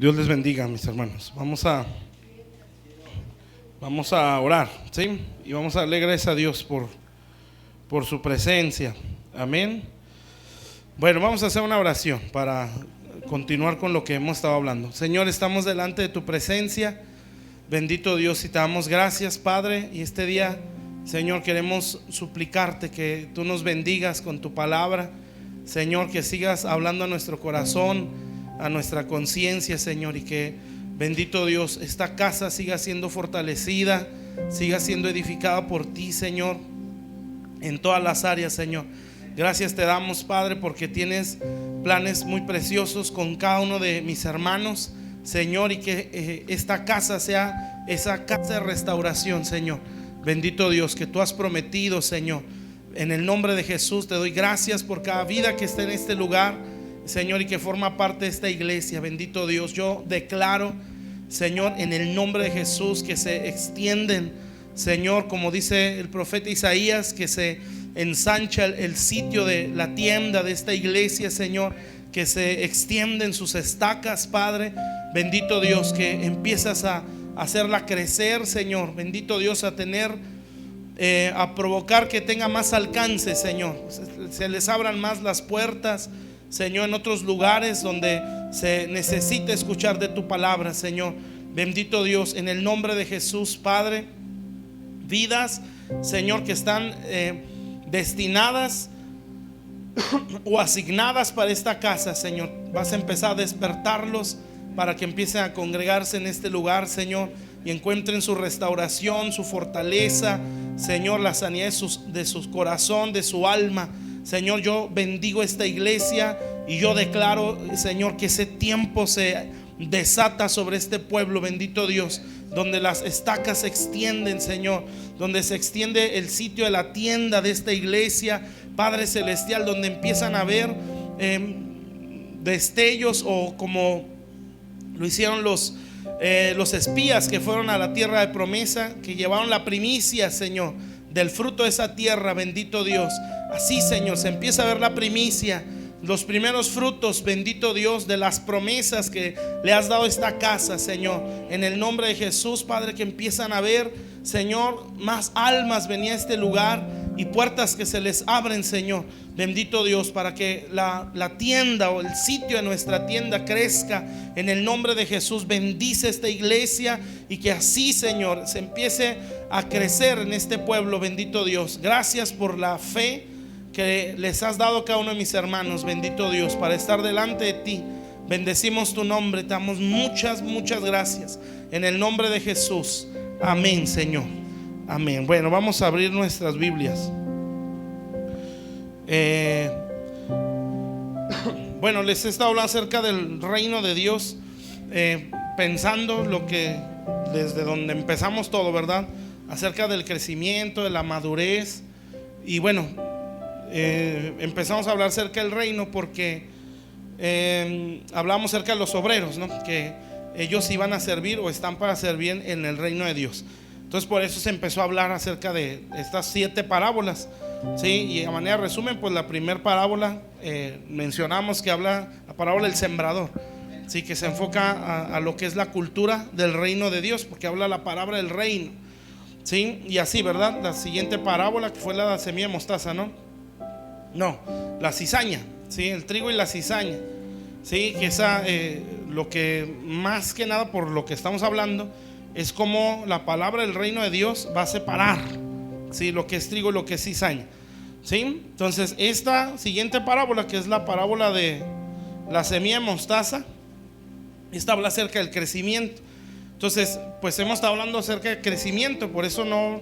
Dios les bendiga, mis hermanos. Vamos a orar, ¿sí? Y vamos a darle gracias a Dios por su presencia. Amén. Bueno, vamos a hacer una oración para continuar con lo que hemos estado hablando. Señor, estamos delante de tu presencia. Bendito Dios, y te damos gracias, Padre. Y este día, Señor, queremos suplicarte que tú nos bendigas con tu palabra. Señor, que sigas hablando a nuestro corazón, a nuestra conciencia, Señor, y que, bendito Dios, esta casa siga siendo fortalecida, siga siendo edificada por ti, Señor, en todas las áreas, Señor. Gracias te damos, Padre, porque tienes planes muy preciosos con cada uno de mis hermanos, Señor, y que esta casa sea esa casa de restauración, Señor. Bendito Dios, que tú has prometido, Señor. En el nombre de Jesús te doy gracias por cada vida que está en este lugar, Señor, y que forma parte de esta iglesia. Bendito Dios, yo declaro, Señor, en el nombre de Jesús, que se extienden, Señor, como dice el profeta Isaías, que se ensancha el sitio de la tienda de esta iglesia, Señor, que se extienden sus estacas, Padre. Bendito Dios, que empiezas a hacerla crecer, Señor. Bendito Dios, a tener, a provocar que tenga más alcance, Señor. Se les abran más las puertas, Señor, en otros lugares donde se necesita escuchar de tu palabra, Señor. Bendito Dios, en el nombre de Jesús, Padre. Vidas, Señor, que están destinadas o asignadas para esta casa, Señor, vas a empezar a despertarlos para que empiecen a congregarse en este lugar, Señor, y encuentren su restauración, su fortaleza, Señor, la sanidad de su corazón, de su alma. Señor, yo bendigo esta iglesia y yo declaro, Señor, que ese tiempo se desata sobre este pueblo, bendito Dios, donde las estacas se extienden, Señor, donde se extiende el sitio de la tienda de esta iglesia, Padre Celestial, donde empiezan a ver destellos, o como lo hicieron los espías que fueron a la tierra de promesa, que llevaron la primicia, Señor, del fruto de esa tierra, bendito Dios. Así, Señor, se empieza a ver la primicia, los primeros frutos, bendito Dios, de las promesas que le has dado a esta casa, Señor. En el nombre de Jesús, Padre, que empiezan a ver, Señor, más almas venir a este lugar y puertas que se les abren, Señor. Bendito Dios, para que la tienda o el sitio de nuestra tienda crezca. En el nombre de Jesús, bendice esta iglesia y que así, Señor, se empiece a crecer en este pueblo, bendito Dios. Gracias por la fe que les has dado a cada uno de mis hermanos, bendito Dios, para estar delante de ti. Bendecimos tu nombre, te damos muchas gracias en el nombre de Jesús. Amén, Señor. Amén. Bueno, vamos a abrir nuestras Biblias. Bueno, les he estado hablando acerca del reino de Dios, pensando lo que desde donde empezamos todo, ¿verdad? Acerca del crecimiento, de la madurez. Y bueno, empezamos a hablar acerca del reino porque hablamos acerca de los obreros, ¿no? Que ellos iban a servir o están para servir en el reino de Dios. Entonces por eso se empezó a hablar acerca de estas 7 parábolas, ¿sí? Y a manera de resumen, pues la primera parábola mencionamos que habla la parábola del sembrador, ¿sí? Que se enfoca a lo que es la cultura del reino de Dios, porque habla la palabra del reino, ¿sí? Y así, ¿verdad? La siguiente parábola, que fue la semilla de mostaza, No, la cizaña, ¿sí? El trigo y la cizaña, ¿sí? Que esa, lo que más que nada por lo que estamos hablando es como la palabra del reino de Dios va a separar, ¿sí? Lo que es trigo y lo que es cizaña, ¿sí? Entonces esta siguiente parábola, que es la parábola de la semilla de mostaza, esta habla acerca del crecimiento. Entonces pues hemos estado hablando acerca del crecimiento, por eso no,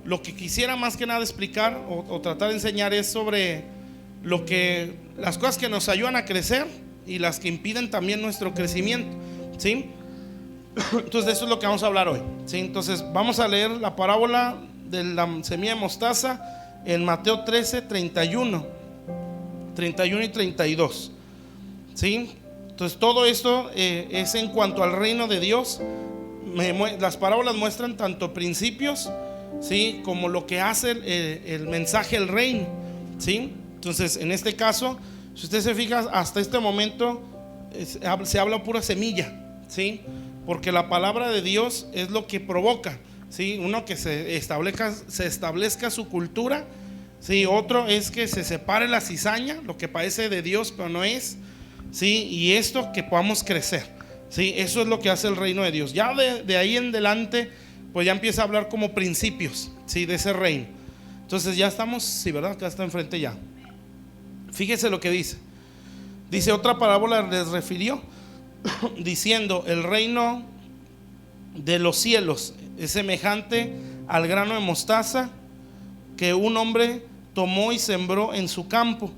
lo que quisiera más que nada explicar o tratar de enseñar es sobre las cosas que nos ayudan a crecer y las que impiden también nuestro crecimiento, ¿sí? Entonces de eso es lo que vamos a hablar hoy, ¿sí? Entonces vamos a leer la parábola de la semilla de mostaza en Mateo 13, 31 y 32, ¿sí? Entonces todo esto es en cuanto al reino de Dios. Las parábolas muestran tanto principios, ¿sí? Como lo que hace el mensaje del reino, ¿sí? Entonces en este caso, si usted se fija, hasta este momento se habla pura semilla, ¿sí? Porque la palabra de Dios es lo que provoca, ¿sí? Uno, que se establezca su cultura, ¿sí? Otro es que se separe la cizaña, lo que parece de Dios pero no es, ¿sí? Y esto, que podamos crecer, ¿sí? Eso es lo que hace el reino de Dios. Ya de ahí en adelante, pues ya empieza a hablar como principios, ¿sí? De ese reino. Entonces ya estamos, sí, ¿verdad? Acá está enfrente ya. Fíjese lo que dice. Dice: otra parábola les refirió diciendo: el reino de los cielos es semejante al grano de mostaza que un hombre tomó y sembró en su campo.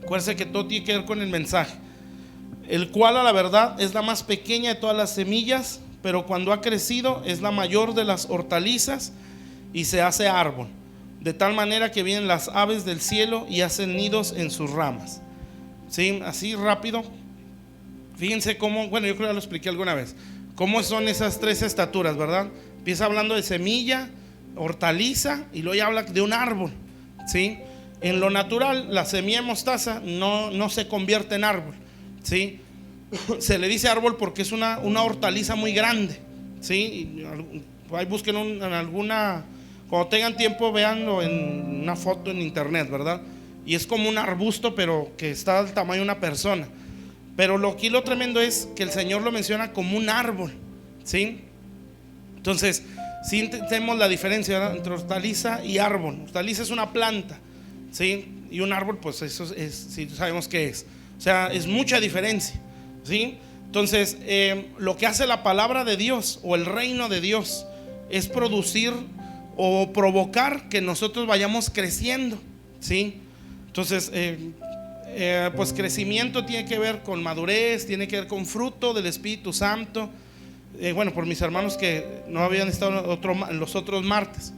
Acuérdense que todo tiene que ver con el mensaje. El cual, a la verdad, es la más pequeña de todas las semillas, pero cuando ha crecido es la mayor de las hortalizas y se hace árbol, de tal manera que vienen las aves del cielo y hacen nidos en sus ramas. ¿Sí? Así rápido. Fíjense cómo, bueno, yo creo que ya lo expliqué alguna vez, cómo son esas tres estaturas, ¿verdad? Empieza hablando de semilla, hortaliza, y luego ya habla de un árbol, ¿sí? En lo natural, la semilla de mostaza no se convierte en árbol, ¿sí? Se le dice árbol porque es una hortaliza muy grande, ¿sí? Ahí busquen en alguna, cuando tengan tiempo, véanlo en una foto en internet, ¿verdad? Y es como un arbusto, pero que está al tamaño de una persona. Pero lo tremendo es que el Señor lo menciona como un árbol, ¿sí? Entonces, sí tenemos la diferencia, ¿verdad?, entre hortaliza y árbol. Hortaliza es una planta, ¿sí? Y un árbol, pues eso es, sí, sabemos qué es. O sea, es mucha diferencia, ¿sí? Entonces, lo que hace la palabra de Dios o el reino de Dios es producir o provocar que nosotros vayamos creciendo, ¿sí? Entonces, pues crecimiento tiene que ver con madurez, tiene que ver con fruto del Espíritu Santo. Bueno, por mis hermanos que no habían estado los otros martes,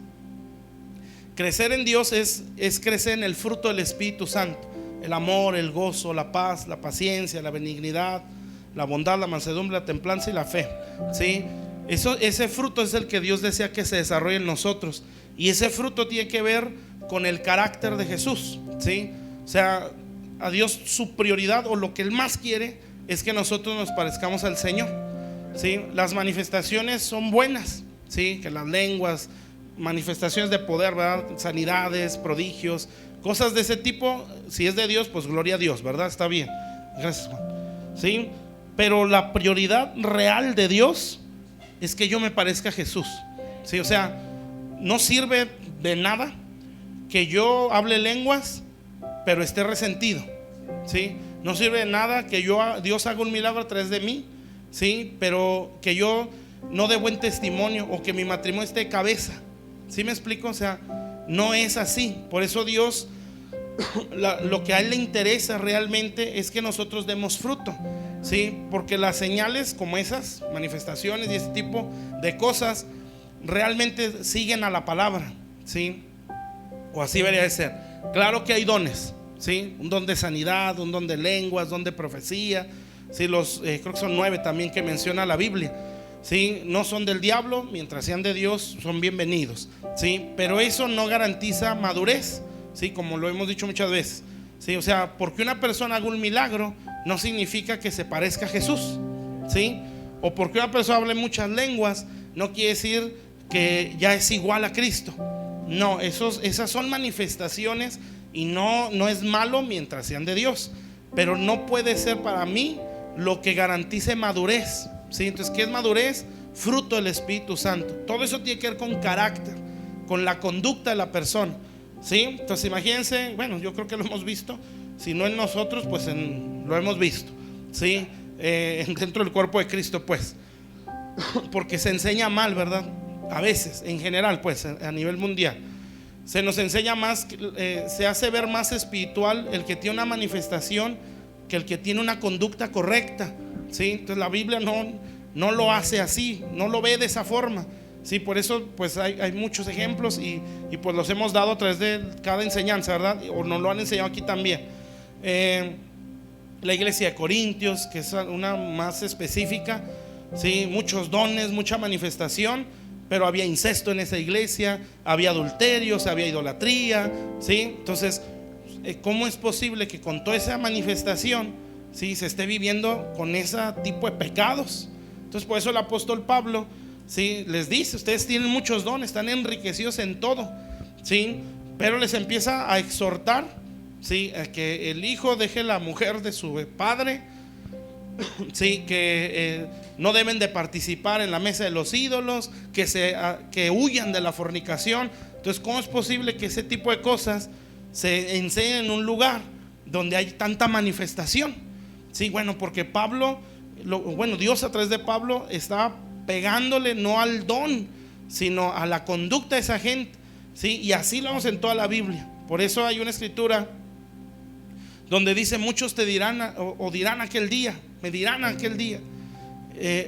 crecer en Dios es crecer en el fruto del Espíritu Santo: el amor, el gozo, la paz, la paciencia, la benignidad, la bondad, la mansedumbre, la templanza y la fe, ¿sí? Ese fruto es el que Dios desea que se desarrolle en nosotros, y ese fruto tiene que ver con el carácter de Jesús, ¿sí? O sea, a Dios su prioridad, o lo que Él más quiere, es que nosotros nos parezcamos al Señor, ¿sí? Las manifestaciones son buenas, ¿sí? Que las lenguas, manifestaciones de poder, ¿verdad?, sanidades, prodigios, cosas de ese tipo, si es de Dios, pues gloria a Dios, ¿verdad? Está bien, gracias, Juan, ¿sí? Pero la prioridad real de Dios es que yo me parezca a Jesús, ¿sí? O sea, no sirve de nada que yo hable lenguas pero esté resentido, ¿sí? No sirve de nada que Dios haga un milagro a través de mí, ¿sí? Pero que yo no dé buen testimonio, o que mi matrimonio esté de cabeza, ¿sí me explico? O sea, no es así. Por eso Dios, lo que a Él le interesa realmente es que nosotros demos fruto, ¿sí? Porque las señales como esas manifestaciones y ese tipo de cosas realmente siguen a la palabra, ¿sí? O así debería de ser. Claro que hay dones, ¿sí? Un don de sanidad, un don de lenguas, don de profecía, ¿sí? Creo que son 9 también que menciona la Biblia, ¿sí? No son del diablo, mientras sean de Dios son bienvenidos, ¿sí? Pero eso no garantiza madurez, ¿sí? Como lo hemos dicho muchas veces, ¿sí? O sea, porque una persona haga un milagro no significa que se parezca a Jesús, ¿sí? O porque una persona hable muchas lenguas no quiere decir que ya es igual a Cristo. No, esas son manifestaciones, y no es malo mientras sean de Dios, pero no puede ser para mí lo que garantice madurez, ¿sí? Entonces, ¿qué es madurez? Fruto del Espíritu Santo. Todo eso tiene que ver con carácter, con la conducta de la persona, ¿sí? Entonces imagínense, bueno, yo creo que lo hemos visto, si no en nosotros, pues lo hemos visto, ¿sí? Dentro del cuerpo de Cristo, pues, porque se enseña mal, ¿verdad? A veces, en general, pues, a nivel mundial se nos enseña más, se hace ver más espiritual el que tiene una manifestación que el que tiene una conducta correcta, ¿sí? Entonces la Biblia no lo hace así, no lo ve de esa forma, ¿sí? Por eso pues hay muchos ejemplos, y pues los hemos dado a través de cada enseñanza, ¿verdad? O nos lo han enseñado aquí también. La iglesia de Corintios, que es una más específica, ¿sí? Muchos dones, mucha manifestación, pero había incesto en esa iglesia, había adulterios, había idolatría, ¿sí? Entonces, ¿cómo es posible que con toda esa manifestación ¿sí?, se esté viviendo con ese tipo de pecados. Entonces por eso el apóstol Pablo, ¿sí?, les dice: ustedes tienen muchos dones, están enriquecidos en todo, ¿sí?, pero les empieza a exhortar, ¿sí?, a que el hijo deje la mujer de su padre, ¿sí?, que no deben de participar en la mesa de los ídolos, que huyan de la fornicación. Entonces, ¿cómo es posible que ese tipo de cosas se enseñen en un lugar donde hay tanta manifestación? Sí, bueno, porque Dios a través de Pablo está pegándole no al don, sino a la conducta de esa gente, ¿sí? Y así lo vemos en toda la Biblia. Por eso hay una escritura donde dice: muchos te dirán o dirán aquel día, me dirán aquel día,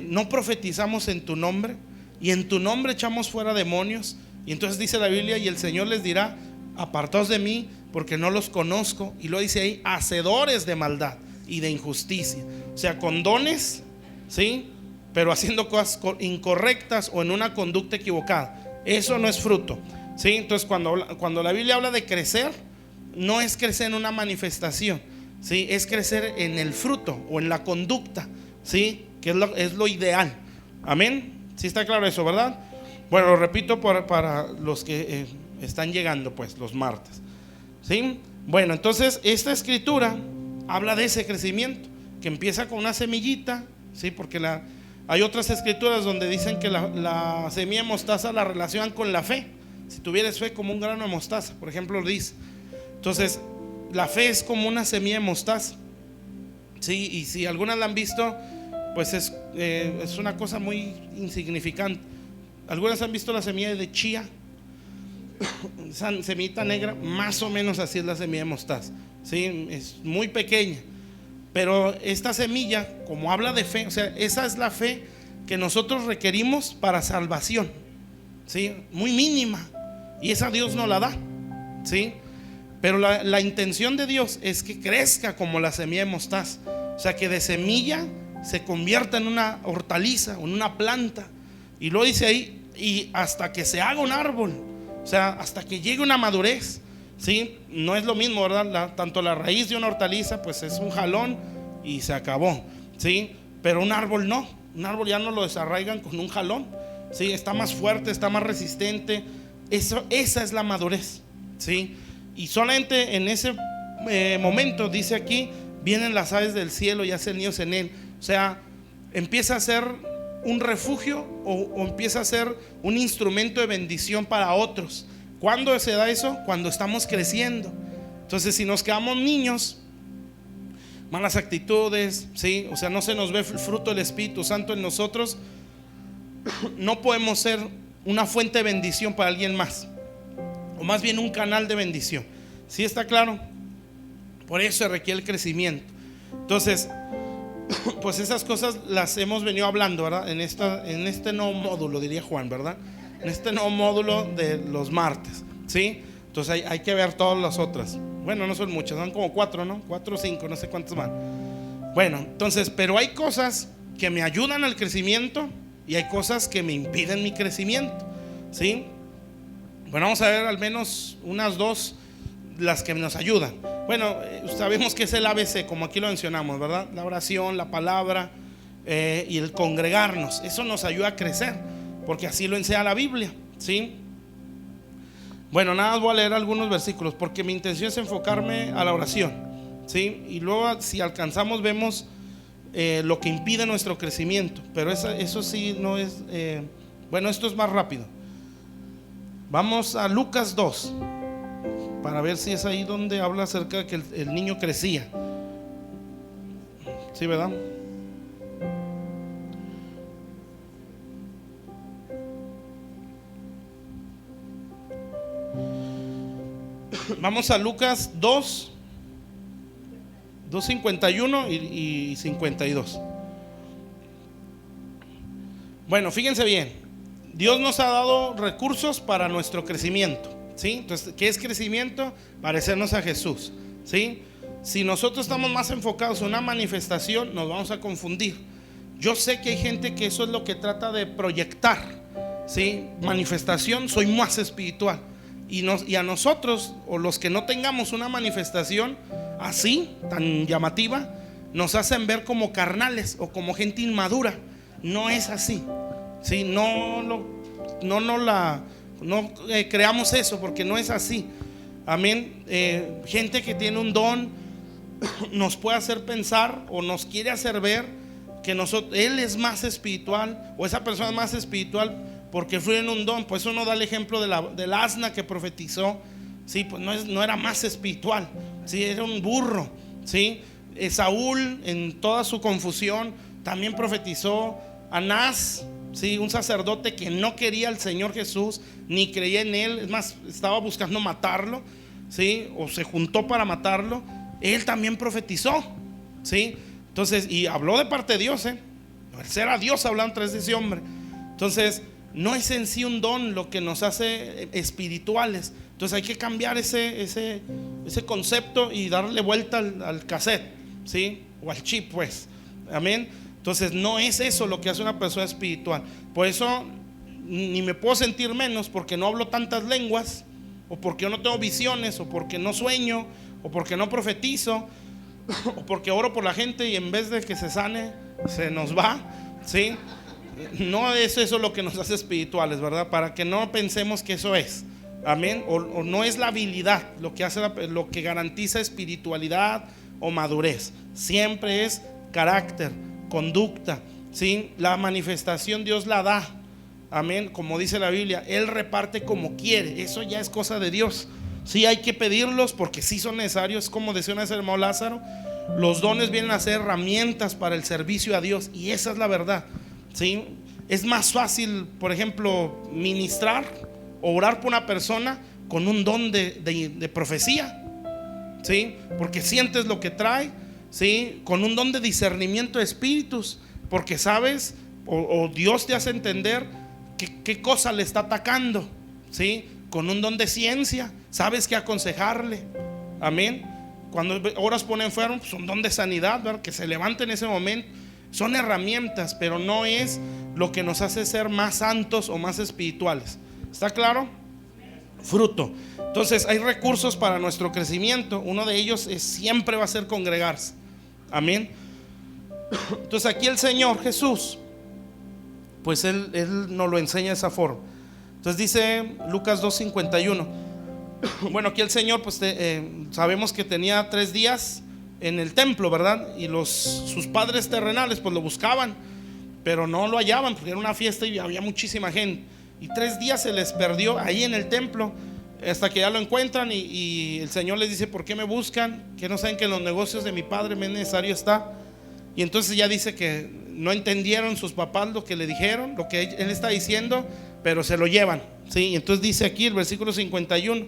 no profetizamos en tu nombre, y en tu nombre echamos fuera demonios. Y entonces dice la Biblia: y el Señor les dirá: apartaos de mí, porque no los conozco. Y lo dice ahí: hacedores de maldad y de injusticia. O sea, con dones, ¿sí?, pero haciendo cosas incorrectas o en una conducta equivocada. Eso no es fruto, ¿sí? Entonces cuando la Biblia habla de crecer, no es crecer en una manifestación, ¿sí?, es crecer en el fruto o en la conducta, ¿sí?, que es lo ideal. Amén. ¿Sí está claro eso, verdad? Bueno, lo repito para los que están llegando, pues, los martes, ¿sí? Bueno, entonces esta escritura habla de ese crecimiento que empieza con una semillita, ¿sí? Porque hay otras escrituras donde dicen que la semilla de mostaza la relacionan con la fe. Si tuvieras fe como un grano de mostaza, por ejemplo, dice. Entonces, la fe es como una semilla de mostaza, ¿sí? Y si algunas la han visto, pues es una cosa muy insignificante. Algunas han visto la semilla de chía, esa semillita negra, más o menos así es la semilla de mostaza, ¿sí? Es muy pequeña. Pero esta semilla, como habla de fe, o sea, esa es la fe que nosotros requerimos para salvación, ¿sí? Muy mínima, y esa Dios nos la da, ¿sí? Pero la intención de Dios es que crezca como la semilla de mostaza, o sea, que de semilla se convierta en una hortaliza, en una planta. Y lo dice ahí: y hasta que se haga un árbol, o sea, hasta que llegue una madurez, ¿sí? No es lo mismo, ¿verdad? Tanto la raíz de una hortaliza, pues es un jalón y se acabó, ¿sí? Pero un árbol no. Un árbol ya no lo desarraigan con un jalón, ¿sí? Está más fuerte, está más resistente. Esa es la madurez, ¿sí? Y solamente en ese momento, dice aquí, vienen las aves del cielo y hacen nidos en él. O sea, empieza a ser un refugio o empieza a ser un instrumento de bendición para otros. ¿Cuándo se da eso? Cuando estamos creciendo. Entonces, si nos quedamos niños, malas actitudes, ¿sí? O sea, no se nos ve el fruto del Espíritu Santo en nosotros, no podemos ser una fuente de bendición para alguien más, o más bien un canal de bendición. ¿Sí está claro? Por eso se requiere el crecimiento. Entonces, pues esas cosas las hemos venido hablando, ¿verdad? En este nuevo módulo, diría Juan, ¿verdad? En este nuevo módulo de los martes, ¿sí? Entonces hay que ver todas las otras. Bueno, no son muchas, son como 4, ¿no? 4 o 5, no sé cuántas van. Bueno, entonces, pero hay cosas que me ayudan al crecimiento y hay cosas que me impiden mi crecimiento, ¿sí? Bueno, vamos a ver al menos unas 2 las que nos ayudan. Bueno, sabemos que es el ABC, como aquí lo mencionamos, ¿verdad? La oración, la palabra y el congregarnos. Eso nos ayuda a crecer, porque así lo enseña la Biblia, ¿sí? Bueno, nada más voy a leer algunos versículos, porque mi intención es enfocarme a la oración, ¿sí? Y luego, si alcanzamos, vemos lo que impide nuestro crecimiento. Pero eso sí no es bueno, esto es más rápido. Vamos a Lucas 2 para ver si es ahí donde habla acerca de que el niño crecía. ¿Sí, verdad? Vamos a Lucas 2, 51 y 52. Bueno, fíjense bien. Dios nos ha dado recursos para nuestro crecimiento, ¿sí? Entonces, ¿qué es crecimiento? Parecernos a Jesús, ¿sí? Si nosotros estamos más enfocados en una manifestación, nos vamos a confundir. Yo sé que hay gente que eso es lo que trata de proyectar, ¿sí? Manifestación, soy más espiritual. Y a nosotros, o los que no tengamos una manifestación así, tan llamativa, nos hacen ver como carnales o como gente inmadura. No es así, ¿sí? No creamos eso, porque no es así. Amén. Gente que tiene un don nos puede hacer pensar o nos quiere hacer ver que él es más espiritual, o esa persona es más espiritual porque fluye en un don. Pues eso no da el ejemplo del asna que profetizó. Sí, pues no era más espiritual, sí, era un burro, sí. Saúl, en toda su confusión, también profetizó. Anás, sí, un sacerdote que no quería al Señor Jesús, ni creía en él, es más, estaba buscando matarlo, sí, o se juntó para matarlo. Él también profetizó, sí. Entonces, y habló de parte de Dios, era Dios hablando a través de ese hombre. Entonces, no es en sí un don lo que nos hace espirituales. Entonces hay que cambiar ese concepto y darle vuelta al cassette, ¿sí? O al chip, pues. Amén. Entonces no es eso lo que hace una persona espiritual. Por eso ni me puedo sentir menos porque no hablo tantas lenguas, o porque yo no tengo visiones, o porque no sueño, o porque no profetizo, o porque oro por la gente y en vez de que se sane, se nos va, ¿sí? No es eso lo que nos hace espirituales, ¿verdad? Para que no pensemos que eso es. Amén. O no es la habilidad lo que hace, lo que garantiza espiritualidad o madurez. Siempre es carácter, conducta, ¿sí? La manifestación Dios la da. Amén. Como dice la Biblia, Él reparte como quiere. Eso ya es cosa de Dios. Sí, hay que pedirlos porque sí son necesarios. Como decía una vez el hermano Lázaro, los dones vienen a ser herramientas para el servicio a Dios, y esa es la verdad, ¿sí? Es más fácil, por ejemplo, ministrar o orar por una persona con un don de profecía, ¿sí? Porque sientes lo que trae, ¿sí? Con un don de discernimiento de espíritus, porque sabes, o Dios te hace entender qué cosa le está atacando, ¿sí? Con un don de ciencia, sabes qué aconsejarle. Amén. Cuando oras por un enfermo, pues un don de sanidad, ¿verdad? Que se levante en ese momento. Son herramientas, pero no es lo que nos hace ser más santos o más espirituales. ¿Está claro? Fruto. Entonces hay recursos para nuestro crecimiento. Uno de ellos siempre va a ser congregarse. Amén. Entonces aquí el Señor Jesús, pues Él nos lo enseña de esa forma. Entonces dice Lucas 2:51. Bueno, aquí el Señor, pues sabemos que tenía 3 días en el templo, ¿verdad? Y sus padres terrenales pues lo buscaban, pero no lo hallaban porque era una fiesta y había muchísima gente. Y 3 días se les perdió ahí en el templo, hasta que ya lo encuentran, y el Señor les dice: ¿por qué me buscan? ¿Que no saben que en los negocios de mi Padre me es necesario estar? Y entonces ya dice que no entendieron sus papás lo que le dijeron, lo que Él está diciendo, pero se lo llevan, ¿sí? Y entonces dice aquí el versículo 51: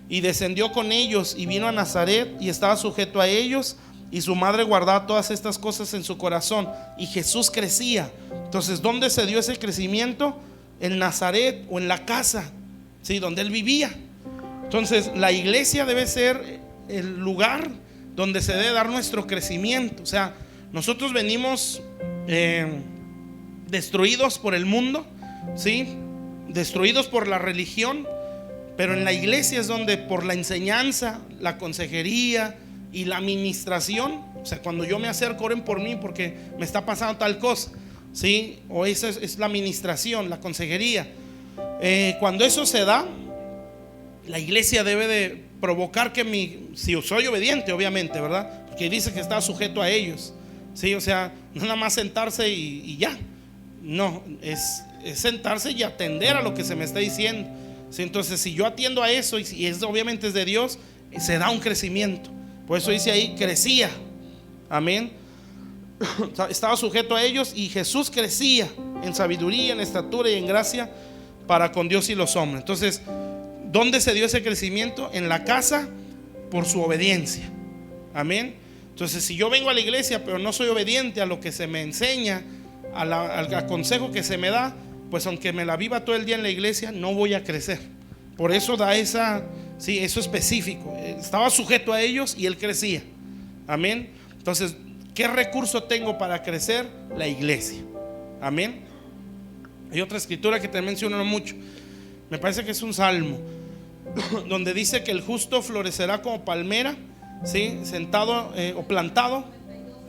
y descendió con ellos y vino a Nazaret y estaba sujeto a ellos, y su madre guardaba todas estas cosas en su corazón, y Jesús crecía. Entonces, ¿dónde se dio ese crecimiento? En Nazaret, o en la casa, ¿sí? Donde Él vivía. Entonces la iglesia debe ser el lugar donde se debe dar nuestro crecimiento. O sea, nosotros venimos destruidos por el mundo, ¿sí? Destruidos por la religión, pero en la iglesia es donde, por la enseñanza, la consejería y la administración, o sea, cuando yo me acerco, oren por mí porque me está pasando tal cosa, ¿sí? O esa es la administración, la consejería. Cuando eso se da, la iglesia debe de provocar que si yo soy obediente, obviamente, ¿verdad? Porque dice que está sujeto a ellos, ¿sí? O sea, no nada más sentarse y ya. No, es sentarse y atender a lo que se me está diciendo, ¿sí? Entonces, si yo atiendo a eso, y obviamente es de Dios, se da un crecimiento. Por eso dice ahí, crecía. Amén. Estaba sujeto a ellos, y Jesús crecía en sabiduría, en estatura y en gracia para con Dios y los hombres. Entonces, ¿dónde se dio ese crecimiento? En la casa, por su obediencia. Amén. Entonces, si yo vengo a la iglesia pero no soy obediente a lo que se me enseña, al consejo que se me da, pues aunque me la viva todo el día en la iglesia, no voy a crecer. Por eso da sí, eso específico. Estaba sujeto a ellos y Él crecía. Amén. Entonces, ¿qué recurso tengo para crecer? La iglesia. Amén. Hay otra escritura que te menciono mucho, me parece que es un salmo, donde dice que el justo florecerá como palmera, ¿sí? Sentado o plantado.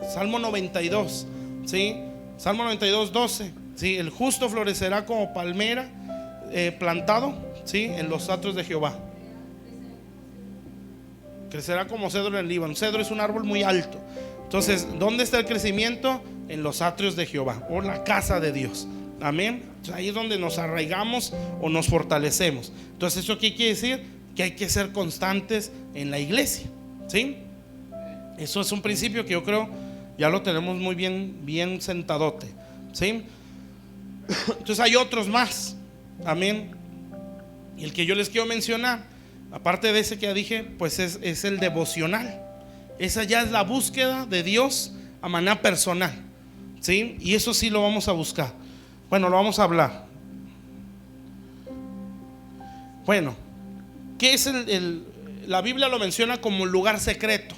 Salmo 92, ¿sí? Salmo 92, 12, ¿sí? El justo florecerá como palmera plantado, ¿sí? En los atrios de Jehová. Crecerá como cedro en el Líbano. Cedro es un árbol muy alto. Entonces, ¿dónde está el crecimiento? En los atrios de Jehová, o la casa de Dios. Amén. Entonces, ahí es donde nos arraigamos o nos fortalecemos. Entonces, ¿eso qué quiere decir? Que hay que ser constantes en la iglesia, ¿sí? Eso es un principio que yo creo ya lo tenemos muy bien sentadote, ¿sí? Entonces hay otros más. Amén. Y el que yo les quiero mencionar, aparte de ese que ya dije, pues es el devocional. Esa ya es la búsqueda de Dios a manera personal, ¿sí? Y eso sí lo vamos a buscar. Bueno, lo vamos a hablar. Bueno, ¿qué es la Biblia lo menciona como lugar secreto,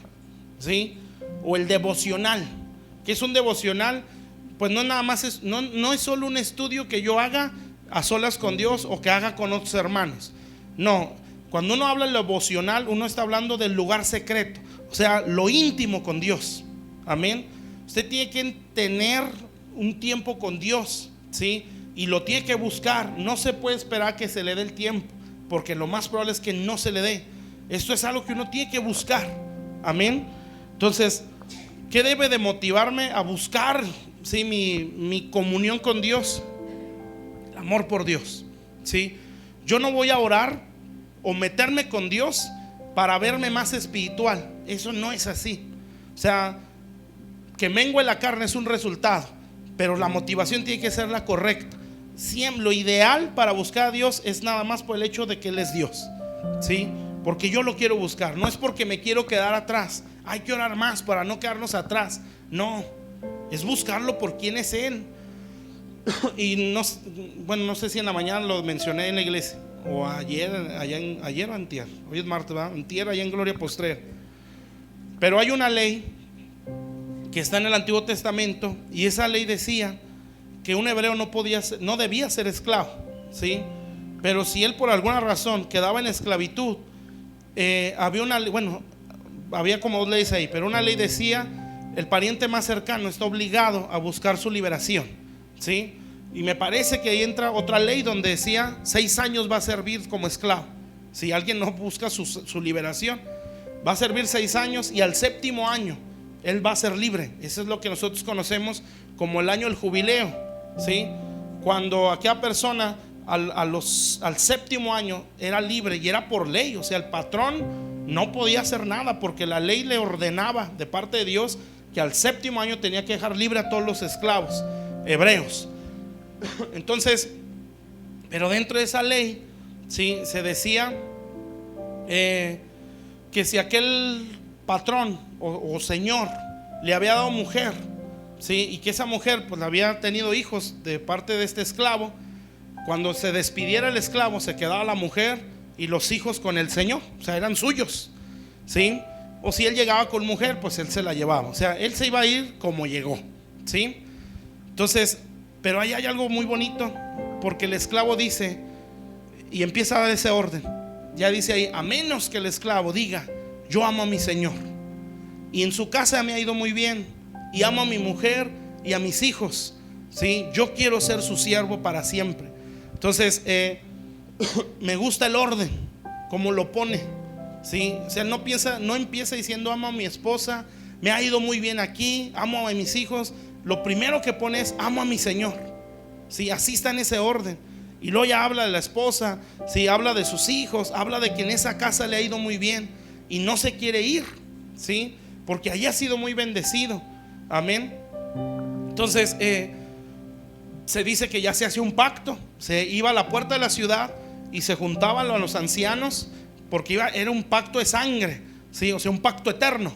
¿sí? O el devocional. ¿Qué es un devocional? Pues no nada más no es solo un estudio que yo haga a solas con Dios o que haga con otros hermanos. No, cuando uno habla de devocional, uno está hablando del lugar secreto, o sea, lo íntimo con Dios. Amén. Usted tiene que tener un tiempo con Dios, ¿sí? Y lo tiene que buscar. No se puede esperar que se le dé el tiempo, porque lo más probable es que no se le dé. Esto es algo que uno tiene que buscar. Amén. Entonces, ¿qué debe de motivarme a buscar, ¿sí? mi comunión con Dios? El amor por Dios, ¿sí? Yo no voy a orar o meterme con Dios para verme más espiritual. Eso no es así. O sea, que mengue la carne es un resultado, pero la motivación tiene que ser la correcta. Siempre, lo ideal para buscar a Dios es nada más por el hecho de que Él es Dios, ¿sí? Porque yo lo quiero buscar. No es porque me quiero quedar atrás. Hay que orar más para no quedarnos atrás. No, es buscarlo por quién es Él. Y no sé si en la mañana lo mencioné en la iglesia o ayer o antier. Hoy es martes, ¿verdad? Antier allá en Gloria Postrera. Pero hay una ley que está en el Antiguo Testamento, y esa ley decía que un hebreo no debía ser esclavo, ¿sí? Pero si él por alguna razón quedaba en esclavitud, había como dos leyes ahí, pero una ley decía: el pariente más cercano está obligado a buscar su liberación, ¿sí? Y me parece que ahí entra otra ley donde decía 6 años va a servir como esclavo. Si alguien no busca su liberación, va a servir 6 años, y al 7º año él va a ser libre. Eso es lo que nosotros conocemos como el año del jubileo, ¿sí? Cuando aquella persona al 7º año era libre, y era por ley. O sea, el patrón no podía hacer nada, porque la ley le ordenaba de parte de Dios que al 7º año tenía que dejar libre a todos los esclavos hebreos. Entonces, pero dentro de esa ley, ¿sí? Se decía que si aquel patrón o señor le había dado mujer, ¿sí? Y que esa mujer pues había tenido hijos de parte de este esclavo, cuando se despidiera el esclavo, se quedaba la mujer y los hijos con el señor, o sea, eran suyos, ¿sí? O si él llegaba con mujer, pues él se la llevaba. O sea, él se iba a ir como llegó, ¿sí? Entonces, pero ahí hay algo muy bonito, porque el esclavo dice, y empieza a dar ese orden. Ya dice ahí: a menos que el esclavo diga: yo amo a mi señor, y en su casa me ha ido muy bien, y amo a mi mujer y a mis hijos, ¿sí? Yo quiero ser su siervo para siempre. Entonces, me gusta el orden, como lo pone, ¿sí? O sea, no empieza diciendo: amo a mi esposa, me ha ido muy bien aquí, amo a mis hijos. Lo primero que pone es: amo a mi Señor, ¿sí? Así está en ese orden. Y luego ya habla de la esposa, ¿sí? Habla de sus hijos, habla de que en esa casa le ha ido muy bien y no se quiere ir, ¿sí? Porque allí ha sido muy bendecido. Amén. Entonces, se dice que ya se hacía un pacto. Se iba a la puerta de la ciudad y se juntaban a los ancianos, porque era un pacto de sangre, ¿sí? O sea, un pacto eterno.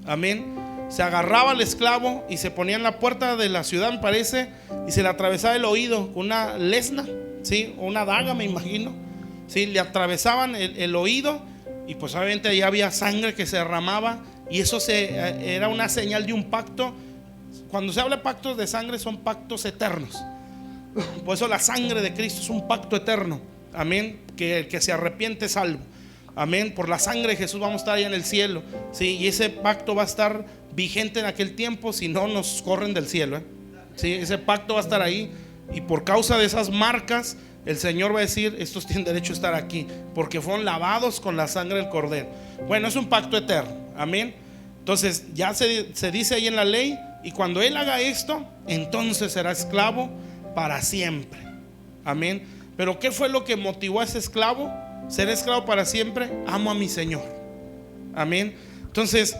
Amén. Se agarraba al esclavo y se ponía en la puerta de la ciudad, me parece, y se le atravesaba el oído con una lesna, ¿sí? O una daga, me imagino, ¿sí? Le atravesaban el oído, y pues obviamente ahí había sangre que se derramaba, y eso era una señal de un pacto. Cuando se habla de pactos de sangre, son pactos eternos. Por eso la sangre de Cristo es un pacto eterno. Amén. Que el que se arrepiente es salvo. Amén. Por la sangre de Jesús vamos a estar allá en el cielo, ¿sí? Y ese pacto va a estar vigente en aquel tiempo, si no nos corren del cielo, ¿eh? Sí, ese pacto va a estar ahí, y por causa de esas marcas el Señor va a decir: estos tienen derecho a estar aquí porque fueron lavados con la sangre del Cordero. Bueno, es un pacto eterno, amén. Entonces ya se dice ahí en la ley, y cuando Él haga esto, entonces será esclavo para siempre, amén. Pero ¿qué fue lo que motivó a ese esclavo? Ser esclavo para siempre: amo a mi Señor, amén. Entonces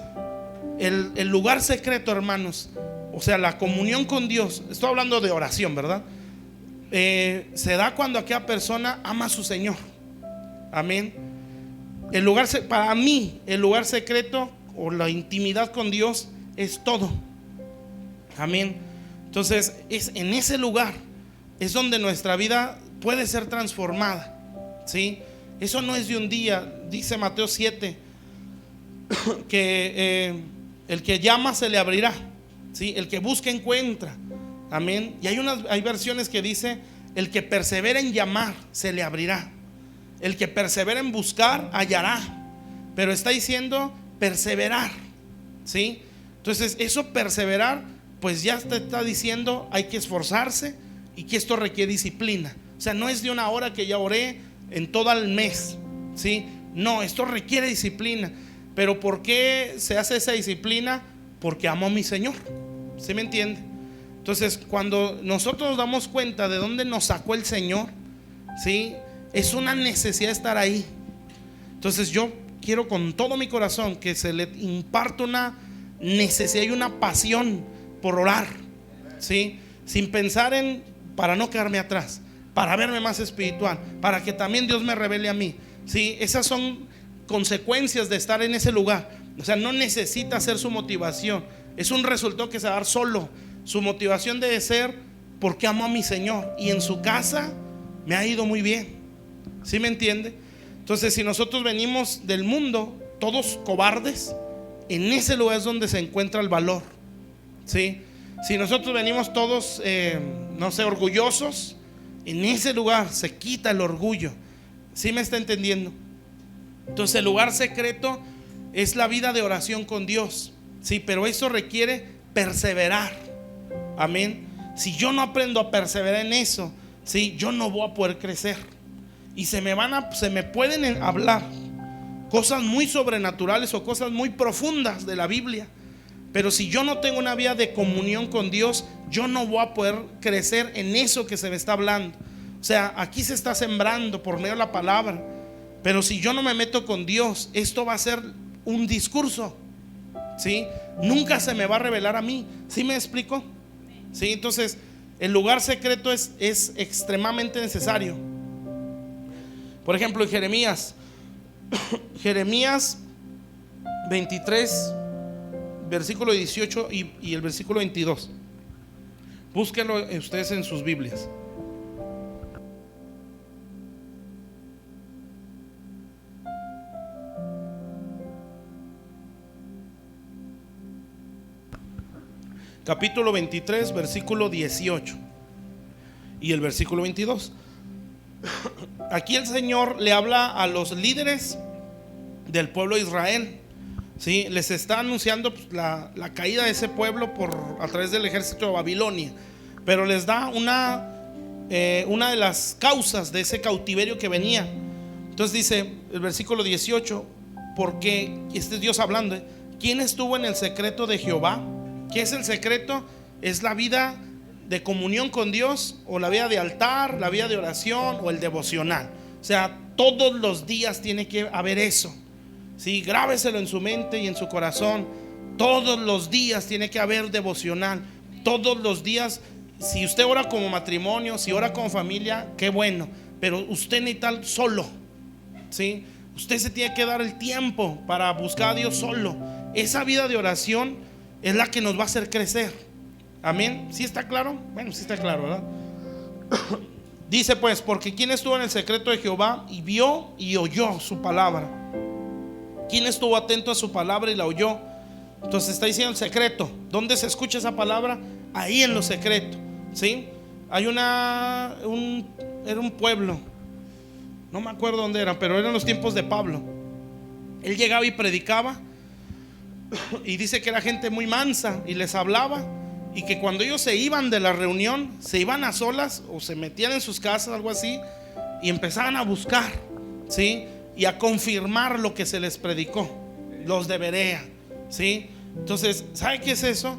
el lugar secreto, hermanos, o sea, la comunión con Dios, estoy hablando de oración, ¿verdad? Se da cuando aquella persona ama a su Señor, amén. Para mí, el lugar secreto o la intimidad con Dios es todo, amén. Entonces es en ese lugar es donde nuestra vida puede ser transformada, ¿sí? Eso no es de un día. Dice Mateo 7 que el que llama se le abrirá, ¿sí? El que busca encuentra, amén. Y hay versiones que dice: el que persevera en llamar se le abrirá, el que persevera en buscar hallará. Pero está diciendo perseverar, ¿sí? Entonces eso, perseverar, pues ya te está diciendo hay que esforzarse, y que esto requiere disciplina. O sea, no es de una hora que ya oré en todo el mes, ¿sí? No, esto requiere disciplina. Pero ¿por qué se hace esa disciplina? Porque amo a mi Señor, ¿sí me entiende? Entonces cuando nosotros nos damos cuenta de dónde nos sacó el Señor, ¿sí? Es una necesidad de estar ahí. Entonces yo quiero con todo mi corazón que se le imparta una necesidad y una pasión por orar, ¿sí? Sin pensar en, para no quedarme atrás, para verme más espiritual, para que también Dios me revele a mí, ¿sí? Esas son consecuencias de estar en ese lugar. O sea, no necesita ser su motivación, es un resultado que se va a dar solo. Su motivación debe ser: porque amo a mi Señor, y en su casa me ha ido muy bien, ¿sí me entiende? Entonces, si nosotros venimos del mundo todos cobardes, en ese lugar es donde se encuentra el valor, ¿sí? Si nosotros venimos todos no sé, orgullosos, en ese lugar se quita el orgullo, ¿sí me está entendiendo? Entonces el lugar secreto es la vida de oración con Dios, sí, pero eso requiere perseverar, amén. Si yo no aprendo a perseverar en eso, sí, yo no voy a poder crecer, y se me pueden hablar cosas muy sobrenaturales o cosas muy profundas de la Biblia, pero si yo no tengo una vida de comunión con Dios, yo no voy a poder crecer en eso que se me está hablando. O sea, aquí se está sembrando por medio de la palabra, pero si yo no me meto con Dios, esto va a ser un discurso, ¿sí? Nunca se me va a revelar a mí, ¿sí me explico? ¿Sí? Entonces el lugar secreto es extremadamente necesario. Por ejemplo, en Jeremías 23 versículo 18 y el versículo 22. Búsquenlo ustedes en sus Biblias. Capítulo 23, versículo 18 y el versículo 22. Aquí el Señor le habla a los líderes del pueblo de Israel, ¿sí? Les está anunciando la caída de ese pueblo a través del ejército de Babilonia, pero les da una de las causas de ese cautiverio que venía. Entonces dice el versículo 18: porque este es Dios hablando, ¿quién estuvo en el secreto de Jehová? ¿Qué es el secreto? Es la vida de comunión con Dios, o la vida de altar, la vida de oración, o el devocional. O sea, todos los días tiene que haber eso, ¿sí? Grábeselo en su mente y en su corazón. Todos los días tiene que haber devocional. Todos los días. Si usted ora como matrimonio, si ora como familia, qué bueno, pero usted necesita solo, ¿sí? Usted se tiene que dar el tiempo para buscar a Dios solo. Esa vida de oración es la que nos va a hacer crecer, amén. ¿Sí está claro? Bueno, sí está claro, ¿verdad? Dice pues: porque ¿quién estuvo en el secreto de Jehová y vio y oyó su palabra? ¿Quién estuvo atento a su palabra y la oyó? Entonces está diciendo el secreto. ¿Dónde se escucha esa palabra? Ahí en lo secreto, ¿sí? Hay era un pueblo, no me acuerdo dónde era, pero eran los tiempos de Pablo. Él llegaba y predicaba Y dice que era gente muy mansa y les hablaba, y que cuando ellos se iban de la reunión, se iban a solas o se metían en sus casas, algo así, y empezaban a buscar, ¿sí? Y a confirmar lo que se les predicó, los de Berea, ¿sí? Entonces, ¿sabe qué es eso?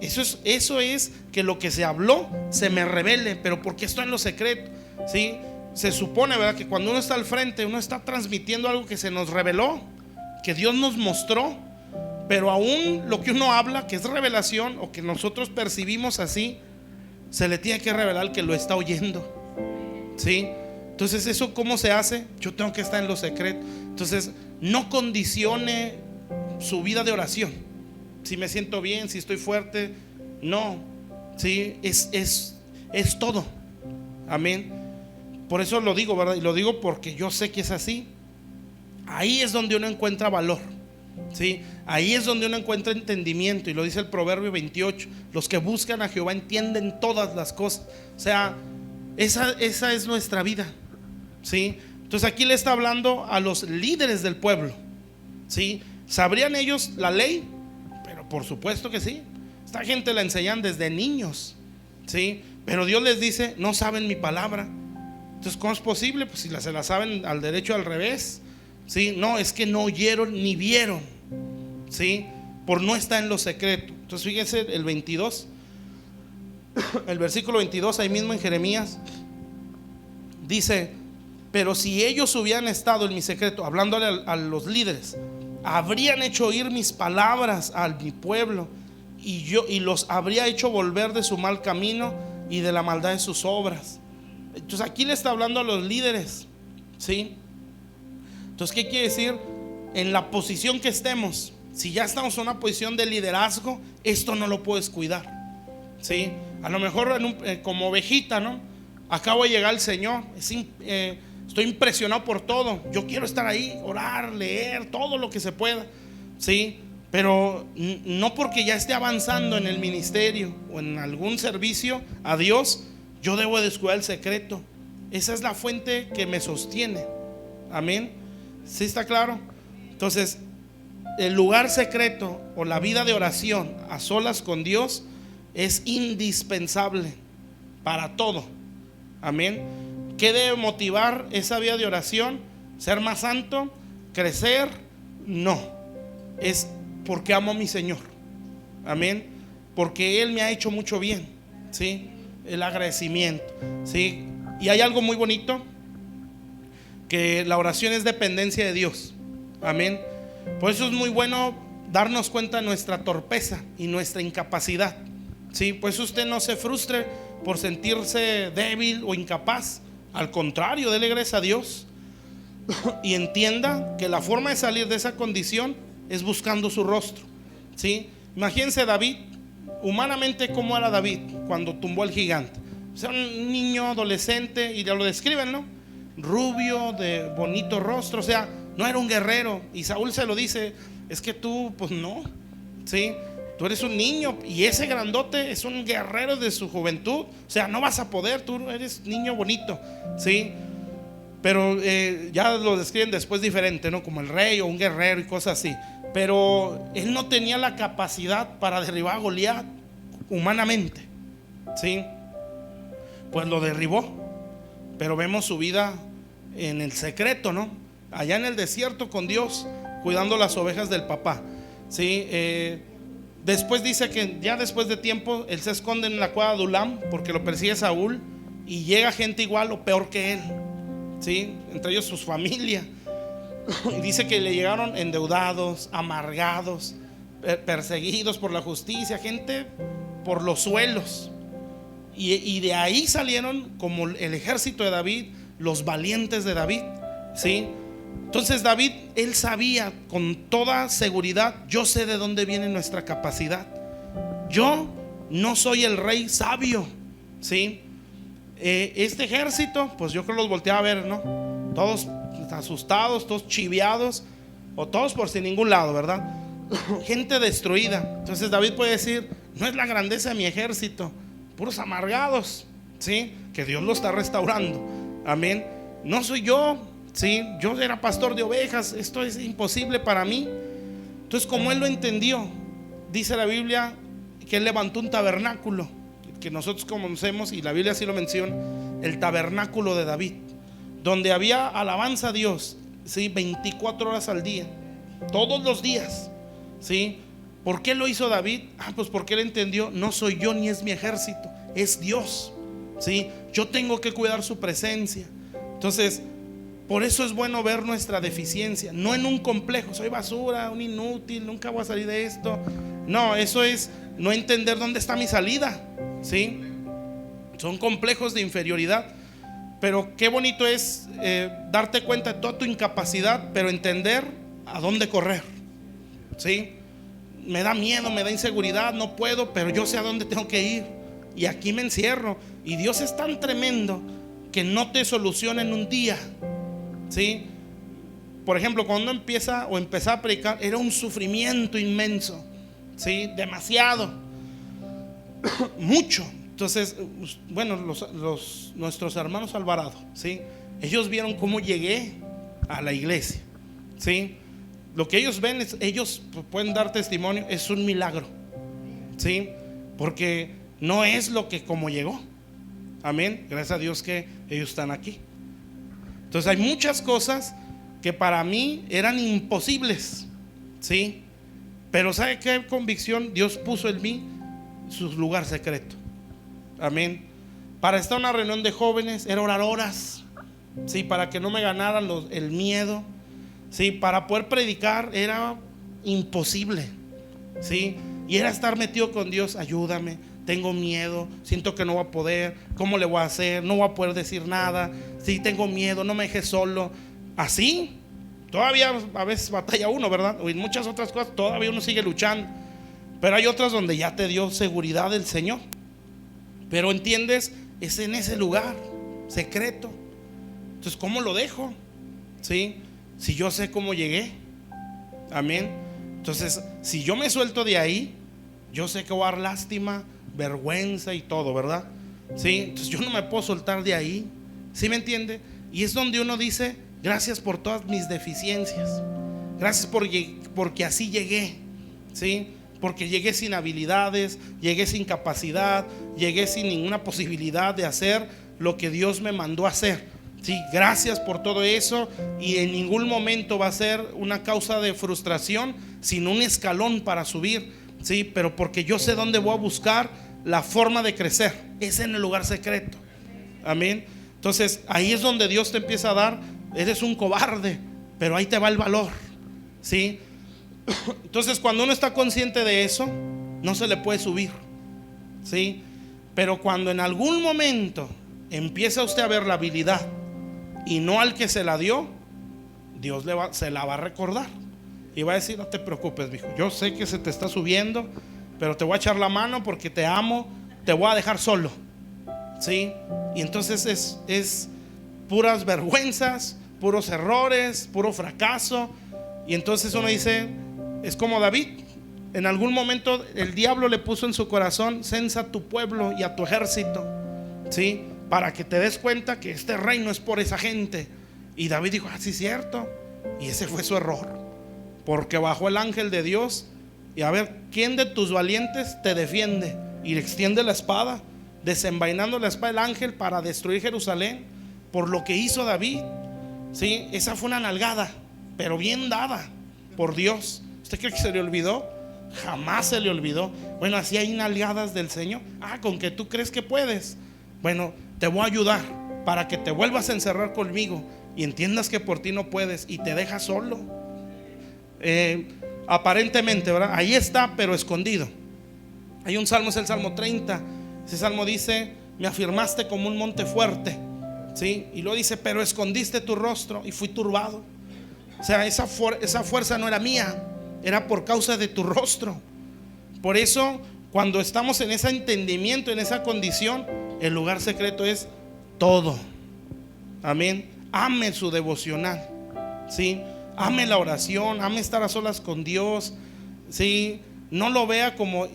Eso es que lo que se habló se me revele, pero porque esto en lo secreto, ¿sí? Se supone, ¿verdad?, que cuando uno está al frente, uno está transmitiendo algo que se nos reveló, que Dios nos mostró. Pero aún lo que uno habla, que es revelación, o que nosotros percibimos así, se le tiene que revelar al que lo está oyendo, ¿sí? Entonces, ¿eso cómo se hace? Yo tengo que estar en lo secreto. Entonces, no condicione su vida de oración. Si me siento bien, si estoy fuerte, no, ¿sí? Es todo. Amén. Por eso lo digo, ¿verdad? Y lo digo porque yo sé que es así. Ahí es donde uno encuentra valor, ¿sí? Ahí es donde uno encuentra entendimiento. Y lo dice el Proverbio 28: los que buscan a Jehová entienden todas las cosas. O sea, esa es nuestra vida, ¿sí? Entonces aquí le está hablando a los líderes del pueblo, ¿sí? ¿Sabrían ellos la ley? Pero por supuesto que sí. Esta gente la enseñan desde niños, ¿sí? Pero Dios les dice: no saben mi palabra. Entonces, ¿cómo es posible? Pues si se la saben al derecho, al revés, ¿sí? No, es que no oyeron ni vieron, ¿sí? Por no estar en lo secreto. Entonces fíjense el 22, el versículo 22, ahí mismo en Jeremías, dice: pero si ellos hubieran estado en mi secreto, hablándole a los líderes, habrían hecho oír mis palabras a mi pueblo, y los habría hecho volver de su mal camino y de la maldad de sus obras. Entonces aquí le está hablando a los líderes, ¿sí? Entonces, ¿qué quiere decir? En la posición que estemos, si ya estamos en una posición de liderazgo, esto no lo puedes cuidar, ¿sí? A lo mejor como ovejita, ¿no? Acabo de llegar el Señor, estoy impresionado por todo, yo quiero estar ahí, orar, leer, todo lo que se pueda, ¿sí? Pero no porque ya esté avanzando en el ministerio o en algún servicio a Dios, yo debo descuidar el secreto. Esa es la fuente que me sostiene. Amén. ¿Sí está claro? Entonces, el lugar secreto o la vida de oración a solas con Dios es indispensable para todo. Amén. ¿Qué debe motivar esa vida de oración? ¿Ser más santo? ¿Crecer? No. Es porque amo a mi Señor. Amén. Porque Él me ha hecho mucho bien, ¿sí? El agradecimiento, ¿sí? Y hay algo muy bonito, que la oración es dependencia de Dios. Amén. Por eso es muy bueno darnos cuenta de nuestra torpeza y nuestra incapacidad, ¿sí? Por eso usted no se frustre por sentirse débil o incapaz. Al contrario, dele gracias a Dios y entienda que la forma de salir de esa condición es buscando su rostro, ¿sí? Imagínense David, humanamente, ¿cómo era David cuando tumbó al gigante? O sea, un niño adolescente, y ya lo describen, ¿no? Rubio, de bonito rostro, o sea, no era un guerrero. Y Saúl se lo dice: es que tú, pues no, ¿sí? Tú eres un niño, y ese grandote es un guerrero de su juventud. O sea, no vas a poder, tú eres niño bonito, ¿sí? Pero ya lo describen después diferente, ¿no? Como el rey o un guerrero y cosas así. Pero él no tenía la capacidad para derribar a Goliat humanamente, ¿sí? Pues lo derribó. Pero vemos su vida en el secreto, ¿no? Allá en el desierto con Dios, cuidando las ovejas del papá, ¿sí? Después dice que ya después de tiempo él se esconde en la cueva de Adulam porque lo persigue Saúl, y llega gente igual o peor que él, ¿sí? Entre ellos su familia. Y dice que le llegaron endeudados, amargados, perseguidos por la justicia, gente por los suelos. Y de ahí salieron, como el ejército de David, los valientes de David, ¿sí? Entonces David, él sabía con toda seguridad: yo sé de dónde viene nuestra capacidad. Yo no soy el rey sabio, ¿sí? Este ejército, pues yo creo los volteaba a ver, ¿no? Todos asustados, todos chiviados, o todos por sin ningún lado, ¿verdad? Gente destruida. Entonces David puede decir: no es la grandeza de mi ejército, puros amargados, ¿sí? Que Dios lo está restaurando. Amén. No soy yo, ¿sí? Yo era pastor de ovejas, esto es imposible para mí. Entonces, como él lo entendió, dice la Biblia que él levantó un tabernáculo que nosotros conocemos, y la Biblia así lo menciona, el tabernáculo de David, donde había alabanza a Dios, ¿sí? 24 horas al día, todos los días, ¿sí? ¿Por qué lo hizo David? Pues porque él entendió, no soy yo ni es mi ejército, es Dios, ¿sí? Yo tengo que cuidar su presencia. Entonces, por eso es bueno ver nuestra deficiencia, no en un complejo, soy basura, un inútil, nunca voy a salir de esto. No, eso es no entender dónde está mi salida, ¿sí? Son complejos de inferioridad. Pero qué bonito es darte cuenta de toda tu incapacidad, pero entender a dónde correr, ¿sí? Me da miedo, me da inseguridad, no puedo, pero yo sé a dónde tengo que ir, y aquí me encierro. Y Dios es tan tremendo que no te soluciona en un día, ¿sí? Por ejemplo, cuando empecé a predicar, era un sufrimiento inmenso, ¿sí? Demasiado, mucho. Entonces, bueno, nuestros hermanos Alvarado, ¿sí? Ellos vieron cómo llegué a la iglesia, ¿sí? Lo que ellos ven, ellos pueden dar testimonio, es un milagro, ¿sí? Porque no es lo que como llegó. Amén. Gracias a Dios que ellos están aquí. Entonces hay muchas cosas que para mí eran imposibles, ¿sí? Pero ¿sabe qué convicción Dios puso en mí? Su lugar secreto. Amén. Para estar en una reunión de jóvenes era orar horas, ¿sí? Para que no me ganaran el miedo, ¿sí? Para poder predicar era imposible, ¿sí? Y era estar metido con Dios. Ayúdame, tengo miedo, siento que no voy a poder, ¿cómo le voy a hacer? No voy a poder decir nada, sí, tengo miedo, no me dejes solo. Así, todavía a veces batalla uno, ¿verdad? O en muchas otras cosas todavía uno sigue luchando. Pero hay otras donde ya te dio seguridad el Señor. Pero entiendes, es en ese lugar secreto. Entonces, ¿cómo lo dejo? ¿Sí? Si yo sé cómo llegué. Amén. Entonces, si yo me suelto de ahí, yo sé que voy a dar lástima, vergüenza y todo, ¿verdad? ¿Sí? Entonces yo no me puedo soltar de ahí. ¿Sí me entiende? Y es donde uno dice, gracias por todas mis deficiencias, gracias porque así llegué, ¿sí? Porque llegué sin habilidades, llegué sin capacidad, llegué sin ninguna posibilidad de hacer lo que Dios me mandó a hacer. Sí, gracias por todo eso. Y en ningún momento va a ser una causa de frustración, sino un escalón para subir, sí, pero porque yo sé dónde voy a buscar la forma de crecer, es en el lugar secreto. Amén. Entonces ahí es donde Dios te empieza a dar. Eres un cobarde, pero ahí te va el valor, ¿sí? Entonces cuando uno está consciente de eso, no se le puede subir, ¿sí? Pero cuando en algún momento empieza usted a ver la habilidad y no al que se la dio, Dios se la va a recordar y va a decir, no te preocupes, mijo, yo sé que se te está subiendo, pero te voy a echar la mano porque te amo, te voy a dejar solo, ¿sí? Y entonces es puras vergüenzas, puros errores, puro fracaso. Y entonces uno dice, es como David. En algún momento el diablo le puso en su corazón, censa a tu pueblo y a tu ejército, ¿sí? Para que te des cuenta que este reino es por esa gente. Y David dijo, sí, es cierto. Y ese fue su error, porque bajó el ángel de Dios y a ver, ¿quién de tus valientes te defiende? Y le extiende la espada, desenvainando la espada del ángel para destruir Jerusalén. Por lo que hizo David, ¿sí? Esa fue una nalgada, pero bien dada por Dios. ¿Usted cree que se le olvidó? Jamás se le olvidó. Bueno, así hay nalgadas del Señor. Con que tú crees que puedes. Bueno, te voy a ayudar para que te vuelvas a encerrar conmigo y entiendas que por ti no puedes y te dejas solo. Aparentemente, ¿verdad? Ahí está, pero escondido. Hay un salmo, es el Salmo 30. Ese salmo dice, me afirmaste como un monte fuerte, ¿sí? Y luego dice, pero escondiste tu rostro y fui turbado. O sea, esa fuerza no era mía, era por causa de tu rostro. Por eso, cuando estamos en ese entendimiento, en esa condición, el lugar secreto es todo. Amén. Ame su devocional, ¿sí? Ame la oración, ame estar a solas con Dios, ¿sí? No lo vea como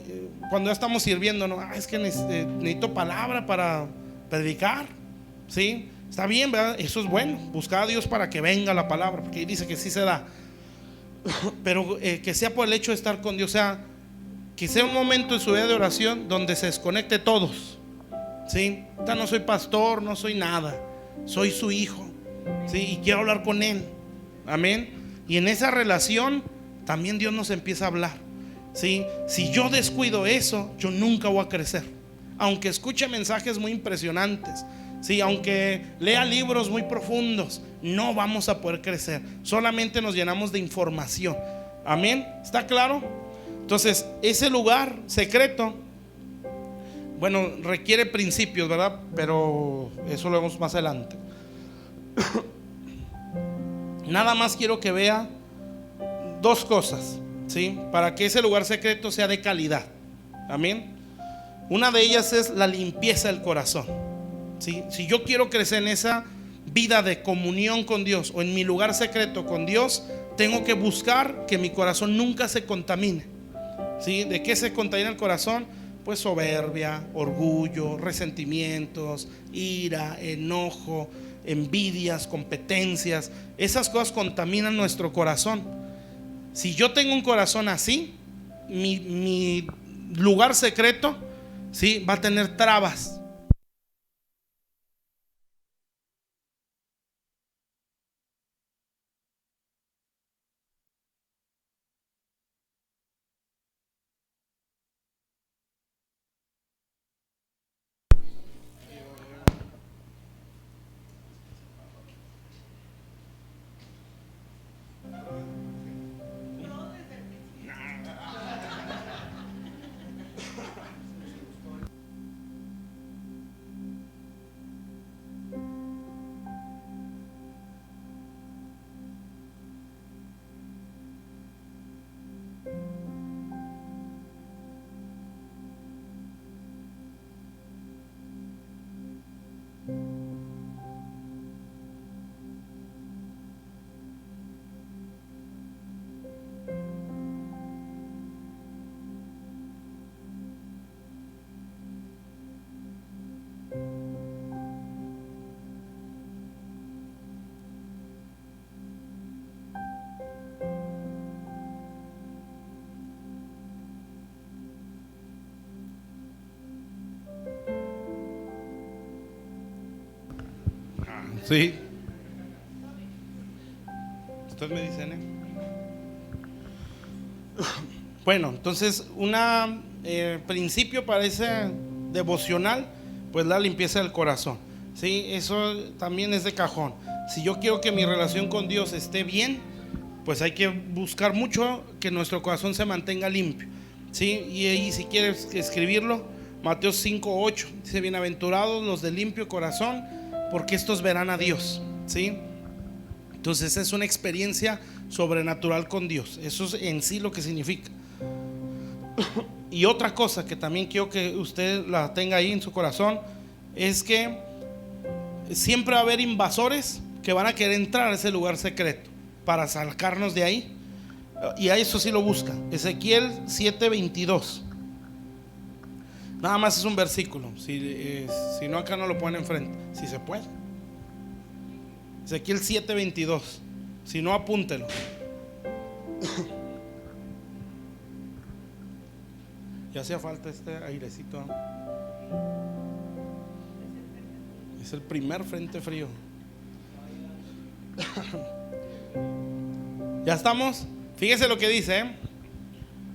cuando ya estamos sirviendo, no, es que necesito palabra para predicar, ¿sí? Está bien, ¿verdad? Eso es bueno, buscar a Dios para que venga la palabra, porque dice que sí se da. pero que sea por el hecho de estar con Dios. O sea, que sea un momento en su vida de oración donde se desconecte todos, ¿sí? No soy pastor, no soy nada, soy su hijo, ¿sí? Y quiero hablar con él, amén. Y en esa relación también Dios nos empieza a hablar, ¿sí? Si yo descuido eso, yo nunca voy a crecer, aunque escuche mensajes muy impresionantes, ¿sí? Aunque lea libros muy profundos, no vamos a poder crecer. Solamente nos llenamos de información, amén. ¿Está claro? Entonces, ese lugar secreto, bueno, requiere principios, ¿verdad? Pero eso lo vemos más adelante. Nada más quiero que vea dos cosas, ¿sí? Para que ese lugar secreto sea de calidad, amén. Una de ellas es la limpieza del corazón, ¿sí? Si yo quiero crecer en esa vida de comunión con Dios, o en mi lugar secreto con Dios, tengo que buscar que mi corazón nunca se contamine, ¿sí? ¿De qué se contamina el corazón? Pues soberbia, orgullo, resentimientos, ira, enojo, envidias, competencias. Esas cosas contaminan nuestro corazón. Si yo tengo un corazón así, mi lugar secreto, ¿sí?, va a tener trabas. Sí. Ustedes me dicen, Bueno, entonces principio para ese devocional, pues la limpieza del corazón, ¿sí? Eso también es de cajón. Si yo quiero que mi relación con Dios esté bien, pues hay que buscar mucho que nuestro corazón se mantenga limpio, ¿sí? Y ahí, si quieres escribirlo, Mateo 5:8 dice: bienaventurados los de limpio corazón, porque estos verán a Dios, ¿sí? Entonces es una experiencia sobrenatural con Dios. Eso es en sí lo que significa. Y otra cosa que también quiero que usted la tenga ahí en su corazón es que siempre va a haber invasores que van a querer entrar a ese lugar secreto para sacarnos de ahí. Y a eso sí lo busca. Ezequiel 7:22. Nada más es un versículo. Si no, acá no lo ponen enfrente. Si se puede. Ezequiel 7:22. Si no, apúntelo. Ya hacía falta este airecito. Es el primer frente frío. ¿Ya estamos? Fíjese lo que dice,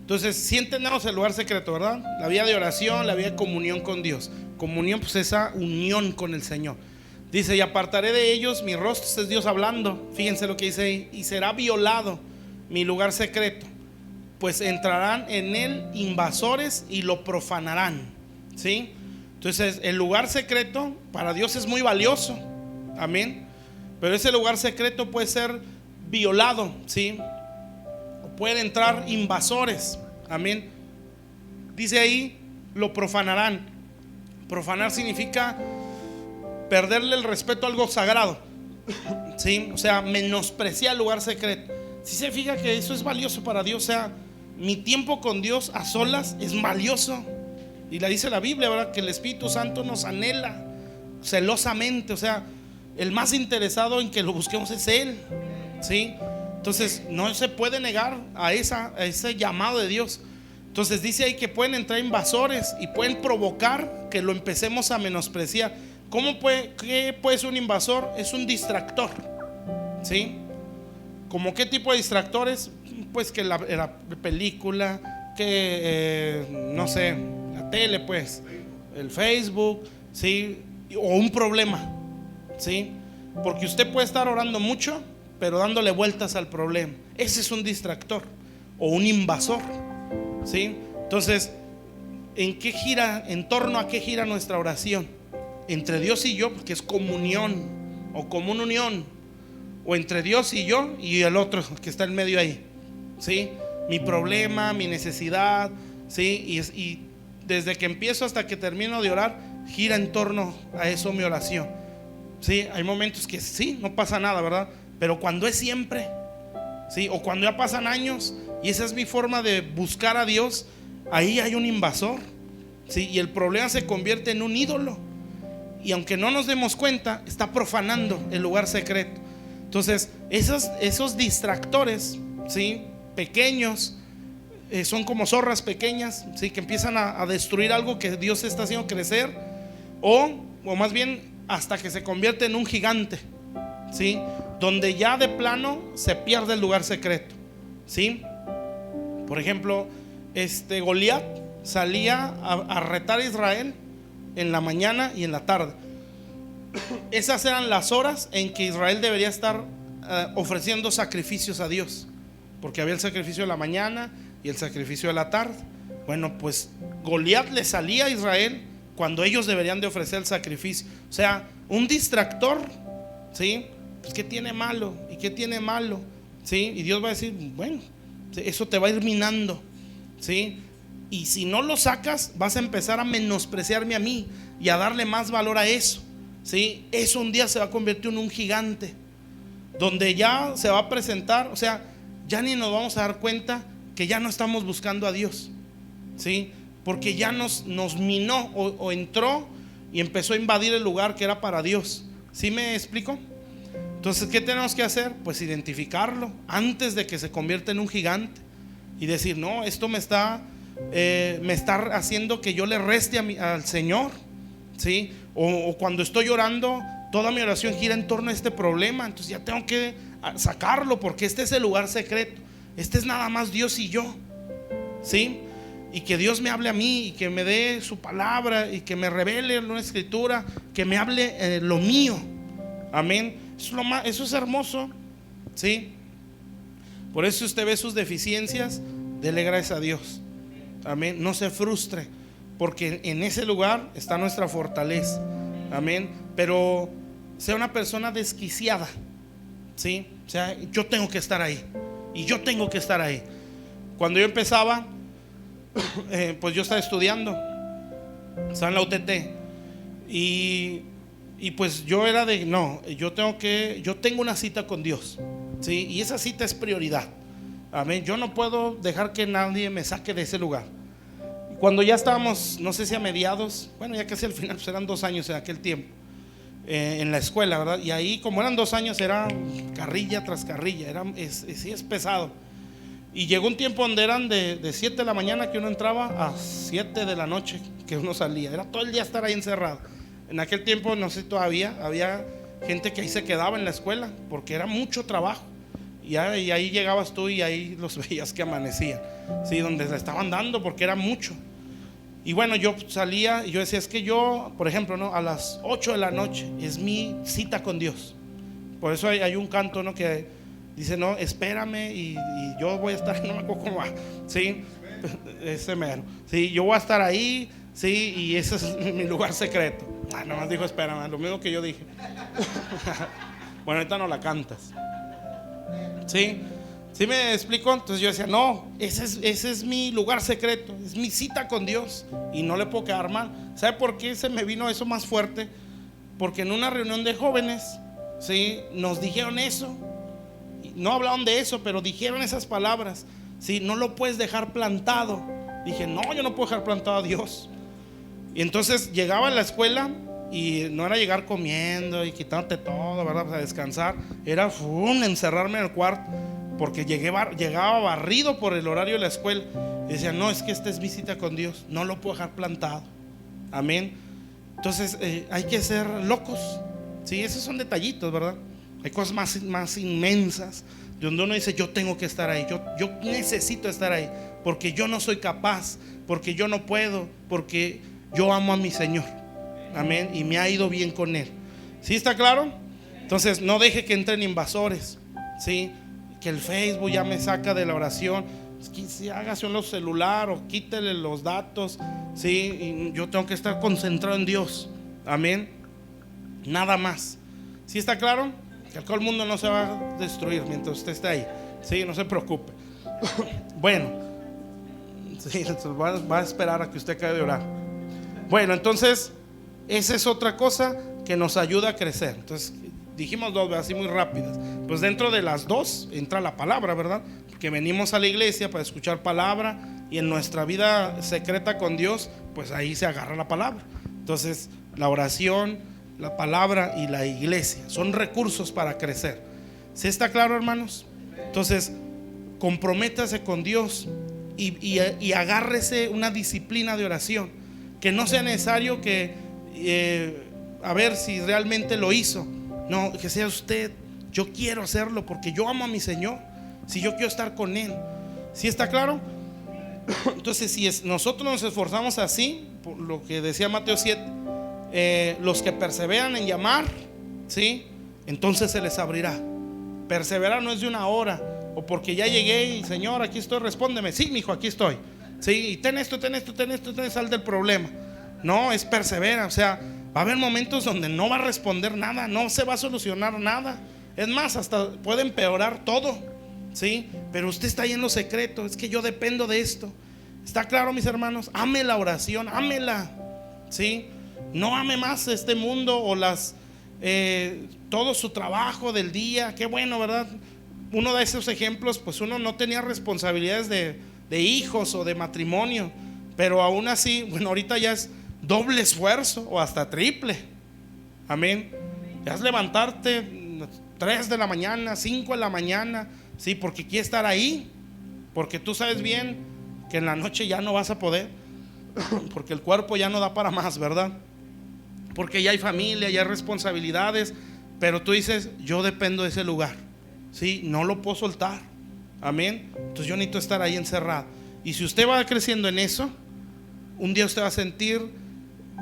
Entonces, si entendemos el lugar secreto, ¿verdad? La vida de oración, la vida de comunión con Dios. Comunión, pues esa unión con el Señor. Dice: y apartaré de ellos mi rostro. Este es Dios hablando. Fíjense lo que dice ahí: y será violado mi lugar secreto, pues entrarán en él invasores y lo profanarán, ¿sí? Entonces, el lugar secreto para Dios es muy valioso, amén. Pero ese lugar secreto puede ser violado, ¿sí? Pueden entrar invasores, amén. Dice ahí: lo profanarán. Profanar significa perderle el respeto a algo sagrado, ¿sí? O sea, menospreciar el lugar secreto. Si se fija que eso es valioso para Dios, o sea, mi tiempo con Dios a solas es valioso. Y la dice la Biblia, ¿verdad? Que el Espíritu Santo nos anhela celosamente. O sea, el más interesado en que lo busquemos es Él, ¿sí? Entonces no se puede negar a ese llamado de Dios. Entonces dice ahí que pueden entrar invasores y pueden provocar que lo empecemos a menospreciar. ¿Qué puede ser un invasor? Es un distractor, ¿sí? ¿Cómo qué tipo de distractores? Pues que la película, que no sé, la tele, pues el Facebook, ¿sí? O un problema, ¿sí? Porque usted puede estar orando mucho, pero dándole vueltas al problema. Ese es un distractor o un invasor, ¿sí? Entonces, ¿en torno a qué gira nuestra oración? Entre Dios y yo, porque es comunión o común unión, o entre Dios y yo y el otro que está en medio ahí, ¿sí? Mi problema, mi necesidad, ¿sí? Y desde que empiezo hasta que termino de orar, gira en torno a eso mi oración, ¿sí? Hay momentos que sí, no pasa nada, ¿verdad? Pero cuando es siempre, ¿sí? O cuando ya pasan años y esa es mi forma de buscar a Dios, ahí hay un invasor, ¿sí? Y el problema se convierte en un ídolo. Y aunque no nos demos cuenta, está profanando el lugar secreto. Entonces, esos distractores, ¿sí? Pequeños, son como zorras pequeñas, ¿sí? Que empiezan a destruir algo que Dios está haciendo crecer, o más bien hasta que se convierte en un gigante, ¿sí? Donde ya de plano se pierde el lugar secreto, ¿sí? Por ejemplo, Goliat salía a retar a Israel en la mañana y en la tarde. Esas eran las horas en que Israel debería estar ofreciendo sacrificios a Dios, porque había el sacrificio de la mañana y el sacrificio de la tarde. Bueno, pues Goliat le salía a Israel cuando ellos deberían de ofrecer el sacrificio. O sea, un distractor, ¿sí? Pues ¿qué tiene malo? ¿Y qué tiene malo? ¿Sí? Y Dios va a decir, bueno, eso te va a ir minando, ¿sí? Y si no lo sacas, vas a empezar a menospreciarme a mí y a darle más valor a eso, ¿sí? Eso un día se va a convertir en un gigante, donde ya se va a presentar, o sea, ya ni nos vamos a dar cuenta que ya no estamos buscando a Dios, ¿sí? Porque ya nos minó o entró y empezó a invadir el lugar que era para Dios. ¿Sí me explico? Entonces, ¿qué tenemos que hacer? Pues identificarlo antes de que se convierta en un gigante y decir, no, esto me está haciendo que yo le reste al Señor, ¿sí? O cuando estoy orando, toda mi oración gira en torno a este problema. Entonces ya tengo que sacarlo, porque este es el lugar secreto. Este es nada más Dios y yo, ¿sí? Y que Dios me hable a mí y que me dé su palabra y que me revele una escritura, que me hable lo mío. Amén. Eso es hermoso, ¿sí? Por eso usted ve sus deficiencias, dele gracias a Dios. Amén. No se frustre, porque en ese lugar está nuestra fortaleza. Amén. Pero sea una persona desquiciada, ¿sí? O sea, yo tengo que estar ahí y yo tengo que estar ahí. Cuando yo empezaba, pues yo estaba estudiando, estaba en la UTT y pues yo era de, no, yo tengo una cita con Dios, ¿sí? Y esa cita es prioridad. Amén. Yo no puedo dejar que nadie me saque de ese lugar. Cuando ya estábamos, no sé si a mediados, bueno, ya casi al final, pues eran 2 años en aquel tiempo, en la escuela, ¿verdad? Y ahí, como eran 2 años, era carrilla tras carrilla, sí es pesado. Y llegó un tiempo donde eran de 7 de la mañana que uno entraba a 7 de la noche que uno salía. Era todo el día estar ahí encerrado. En aquel tiempo, no sé todavía, había gente que ahí se quedaba en la escuela porque era mucho trabajo. Y ahí llegabas tú y ahí los veías que amanecían, ¿sí? Donde se estaban dando porque era mucho. Y bueno, yo salía y yo decía, es que yo, por ejemplo, ¿no? A las 8 de la noche es mi cita con Dios. Por eso hay un canto, ¿no? Que dice, no, espérame y yo voy a estar, no me acuerdo cómo va, ¿sí? Ese mero, ¿sí? Yo voy a estar ahí, ¿sí? Y ese es mi lugar secreto. Nomás dijo, espérame, lo mismo que yo dije. Bueno, ahorita no la cantas, ¿sí? ¿Sí me explico? Entonces yo decía, no, ese es mi lugar secreto, es mi cita con Dios y no le puedo quedar mal. ¿Sabe por qué se me vino eso más fuerte? Porque en una reunión de jóvenes, ¿sí? Nos dijeron eso. No hablaron de eso, pero dijeron esas palabras, ¿sí? No lo puedes dejar plantado. Dije, no, yo no puedo dejar plantado a Dios. Y entonces llegaba a la escuela y no era llegar comiendo y quitándote todo, ¿verdad? Para descansar. Era encerrarme en el cuarto. porque llegaba barrido por el horario de la escuela y decía, no, es que esta es visita con Dios, no lo puedo dejar plantado. Amén. Entonces hay que ser locos. Sí, esos son detallitos, ¿verdad? Hay cosas más inmensas donde uno dice, yo tengo que estar ahí, yo necesito estar ahí, porque yo no soy capaz, porque yo no puedo, porque yo amo a mi Señor. Amén. Y me ha ido bien con Él. ¿Sí está claro? Entonces no deje que entren invasores. ¿Sí? Que el Facebook ya me saca de la oración. Si hágase un celular o quítele los datos. ¿Sí? Y yo tengo que estar concentrado en Dios. Amén. Nada más. ¿Sí está claro? Que todo el mundo no se va a destruir mientras usted esté ahí. ¿Sí? No se preocupe. Bueno, sí, va a esperar a que usted acabe de orar. Bueno, entonces esa es otra cosa que nos ayuda a crecer. Entonces dijimos dos, así muy rápidas. Pues dentro de las dos entra la palabra, ¿verdad? Porque venimos a la iglesia para escuchar palabra, y en nuestra vida secreta con Dios, pues ahí se agarra la palabra. Entonces la oración, la palabra y la iglesia son recursos para crecer. ¿Sí está claro, hermanos? Entonces comprométase con Dios y agárrese una disciplina de oración, que no sea necesario que a ver si realmente lo hizo. No, que sea usted, yo quiero hacerlo porque yo amo a mi Señor, si yo quiero estar con Él. ¿Sí está claro? Entonces si nosotros nos esforzamos así, por lo que decía Mateo 7, los que perseveran en llamar, ¿sí? Entonces se les abrirá. Perseverar no es de una hora, o porque ya llegué y Señor, aquí estoy, respóndeme. Sí, mi hijo, aquí estoy. Sí, y ten esto, sal del problema. No, es persevera. O sea, va a haber momentos donde no va a responder nada, no se va a solucionar nada. Es más, hasta puede empeorar todo. ¿Sí? Pero usted está ahí en lo secreto. Es que yo dependo de esto. ¿Está claro, mis hermanos? Ame la oración, ámela. ¿Sí? No ame más este mundo o todo su trabajo del día. Qué bueno, ¿verdad? Uno de esos ejemplos, pues uno no tenía responsabilidades de hijos o de matrimonio, pero aún así, bueno, ahorita ya es doble esfuerzo o hasta triple. Amén. Ya es levantarte 3 de la mañana, 5 de la mañana, sí, porque quieres estar ahí, porque tú sabes bien que en la noche ya no vas a poder, porque el cuerpo ya no da para más, ¿verdad? Porque ya hay familia, ya hay responsabilidades, pero tú dices, yo dependo de ese lugar, sí, no lo puedo soltar. Amén. Entonces yo necesito estar ahí encerrado. Y si usted va creciendo en eso, un día usted va a sentir,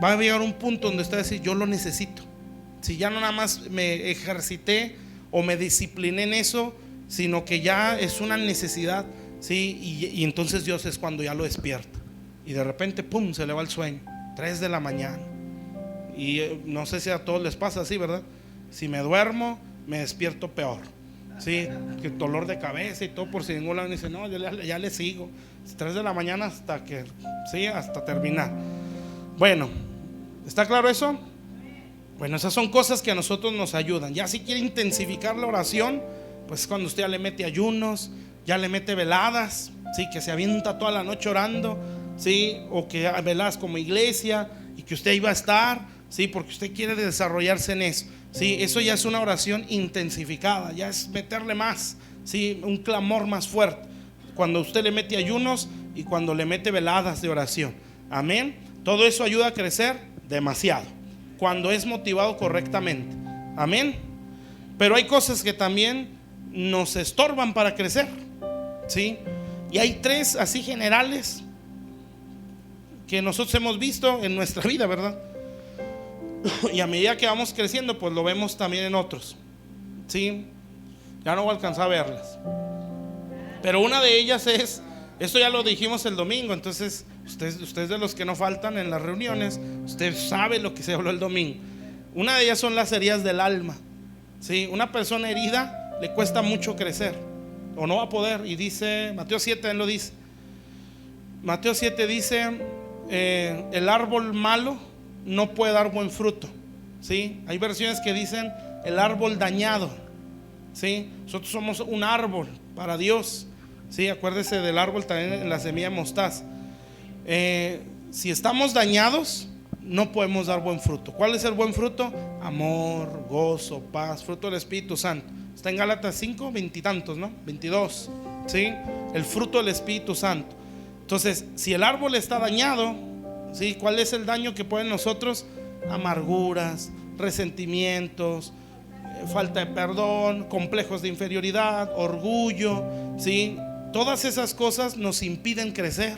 va a llegar a un punto donde usted va a decir, yo lo necesito. Si ya no nada más me ejercité o me discipliné en eso, sino que ya es una necesidad, ¿sí? Y entonces Dios es cuando ya lo despierta. Y de repente, pum, se le va el sueño, 3 de la mañana. Y no sé si a todos les pasa así, ¿verdad? Si me duermo, me despierto peor. Sí, que dolor de cabeza y todo, por si ningún lado dice, no, yo ya le sigo 3 de la mañana hasta que, sí, hasta terminar. Bueno, ¿está claro eso? Bueno, esas son cosas que a nosotros nos ayudan. Ya si quiere intensificar la oración, pues cuando usted ya le mete ayunos, ya le mete veladas, sí, que se avienta toda la noche orando, sí, o que veladas como iglesia y que usted iba a estar, sí, porque usted quiere desarrollarse en eso. Sí, eso ya es una oración intensificada, ya es meterle más, sí, un clamor más fuerte. Cuando usted le mete ayunos y cuando le mete veladas de oración. Amén. Todo eso ayuda a crecer demasiado cuando es motivado correctamente. Amén. Pero hay cosas que también nos estorban para crecer, ¿sí? Y hay 3 así generales que nosotros hemos visto en nuestra vida, ¿verdad? Y a medida que vamos creciendo, pues lo vemos también en otros, ¿sí? Ya no voy a alcanzar a verlas. Pero una de ellas es, esto ya lo dijimos el domingo, entonces usted de los que no faltan en las reuniones, usted sabe lo que se habló el domingo. Una de ellas son las heridas del alma, ¿sí? Una persona herida le cuesta mucho crecer, o no va a poder. Y dice, Mateo 7 él lo dice. Mateo 7 dice, el árbol malo no puede dar buen fruto, ¿sí? Hay versiones que dicen el árbol dañado, ¿sí? Nosotros somos un árbol para Dios, ¿sí? Acuérdese del árbol también en la semilla de mostaza. Si estamos dañados, no podemos dar buen fruto. ¿Cuál es el buen fruto? Amor, gozo, paz, fruto del Espíritu Santo. Está en Gálatas 5, 20 y tantos, ¿no? 22, ¿sí? El fruto del Espíritu Santo. Entonces, si el árbol está dañado, ¿sí? ¿Cuál es el daño que puede en nosotros? Amarguras, resentimientos, falta de perdón, complejos de inferioridad, orgullo, ¿sí? Todas esas cosas nos impiden crecer,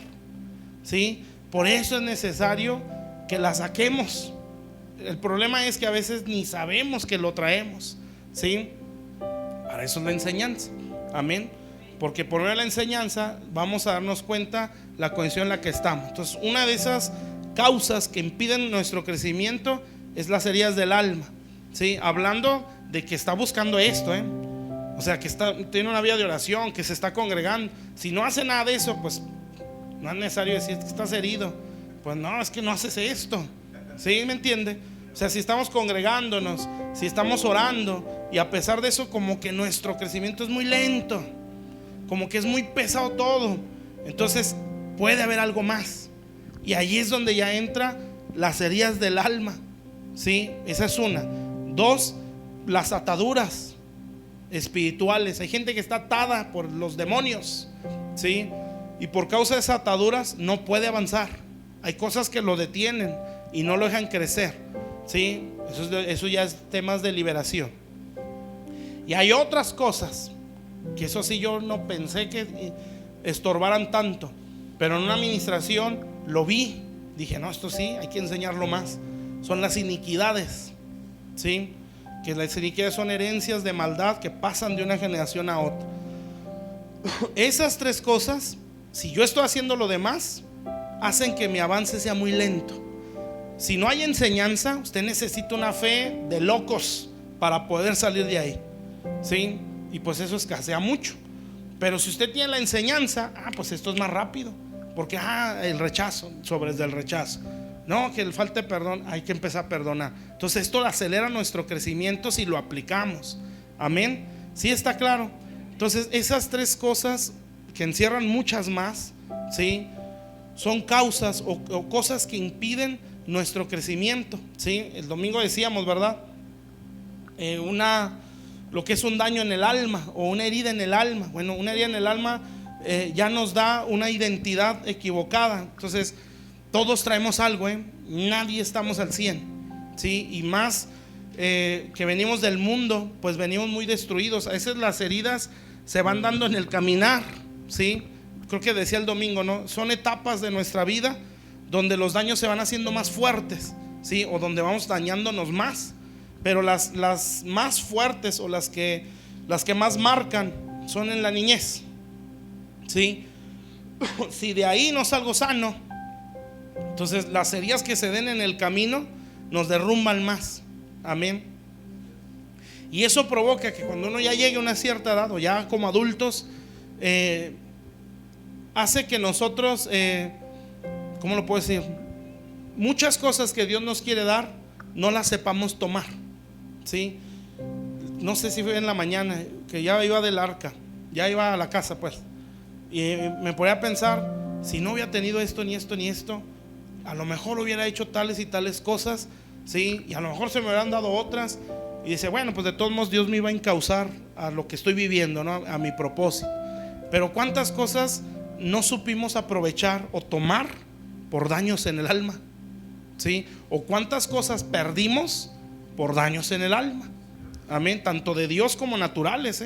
¿sí? Por eso es necesario que las saquemos. El problema es que a veces ni sabemos que lo traemos, ¿sí? Para eso es la enseñanza, amén. Porque por medio de la enseñanza vamos a darnos cuenta la condición en la que estamos. Entonces, una de esas causas que impiden nuestro crecimiento es las heridas del alma, ¿sí? Hablando de que está buscando esto, o sea, que tiene una vida de oración, que se está congregando. Si no hace nada de eso, pues no es necesario decir que estás herido. Pues no, es que no haces esto, ¿sí? ¿Me entiende? O sea, si estamos congregándonos, si estamos orando, y a pesar de eso como que nuestro crecimiento es muy lento, como que es muy pesado todo, entonces puede haber algo más. Y ahí es donde ya entra las heridas del alma, ¿sí? Esa es una. Dos, las ataduras espirituales. Hay gente que está atada por los demonios, ¿sí? Y por causa de esas ataduras no puede avanzar. Hay cosas que lo detienen y no lo dejan crecer, ¿sí? Eso ya es temas de liberación. Y hay otras cosas que eso sí yo no pensé que estorbaran tanto, pero en una administración lo vi. Dije, no, esto sí, hay que enseñarlo más. Son las iniquidades, ¿sí? Que las iniquidades son herencias de maldad que pasan de una generación a otra. Esas tres cosas, si yo estoy haciendo lo demás, hacen que mi avance sea muy lento. Si no hay enseñanza, usted necesita una fe de locos para poder salir de ahí, ¿sí? Y pues eso escasea mucho. Pero si usted tiene la enseñanza, pues esto es más rápido. Porque el rechazo, sobre el rechazo, no, que el falta de perdón, hay que empezar a perdonar. Entonces esto acelera nuestro crecimiento si lo aplicamos. Amén. ¿Sí está claro? Entonces esas tres cosas que encierran muchas más, ¿sí? Son causas o cosas que impiden nuestro crecimiento, ¿sí? El domingo decíamos, ¿verdad? Lo que es un daño en el alma o una herida en el alma. Bueno, una herida en el alma ya nos da una identidad equivocada. Entonces todos traemos algo, nadie estamos al 100, ¿sí? Y más que venimos del mundo, pues venimos muy destruidos. A veces las heridas se van dando en el caminar, ¿sí? Creo que decía el domingo, ¿no? Son etapas de nuestra vida donde los daños se van haciendo más fuertes, ¿sí? O donde vamos dañándonos más. Pero las más fuertes o las que más marcan son en la niñez, ¿sí? Si de ahí no salgo sano, entonces las heridas que se den en el camino nos derrumban más. Amén. Y eso provoca que cuando uno ya llegue a una cierta edad o ya como adultos, hace que nosotros, ¿cómo lo puedo decir? Muchas cosas que Dios nos quiere dar no las sepamos tomar, ¿sí? No sé si fue en la mañana que ya iba del arca, ya iba a la casa, pues, y me ponía a pensar, si no hubiera tenido esto, ni esto, ni esto, a lo mejor hubiera hecho tales y tales cosas, ¿sí? Y a lo mejor se me hubieran dado otras. Y dice, bueno, pues de todos modos Dios me iba a encauzar a lo que estoy viviendo, ¿no? A mi propósito. Pero cuántas cosas no supimos aprovechar o tomar por daños en el alma, ¿sí? O cuántas cosas perdimos por daños en el alma. Amén. Tanto de Dios como naturales,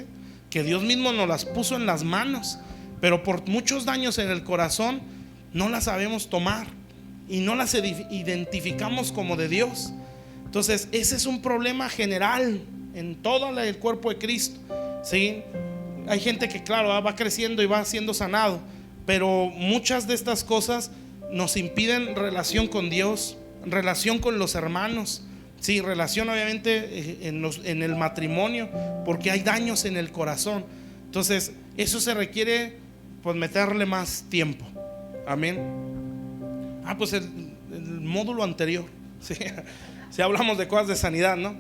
que Dios mismo nos las puso en las manos, pero por muchos daños en el corazón no las sabemos tomar y no las identificamos como de Dios. Entonces ese es un problema general en todo el cuerpo de Cristo, ¿sí? Hay gente que claro va creciendo y va siendo sanado, pero muchas de estas cosas nos impiden relación con Dios, relación con los hermanos, sí, relación obviamente en el matrimonio, porque hay daños en el corazón. Entonces eso se requiere pues meterle más tiempo. Amén. Pues el módulo anterior, ¿sí? Si hablamos de cosas de sanidad, ¿no?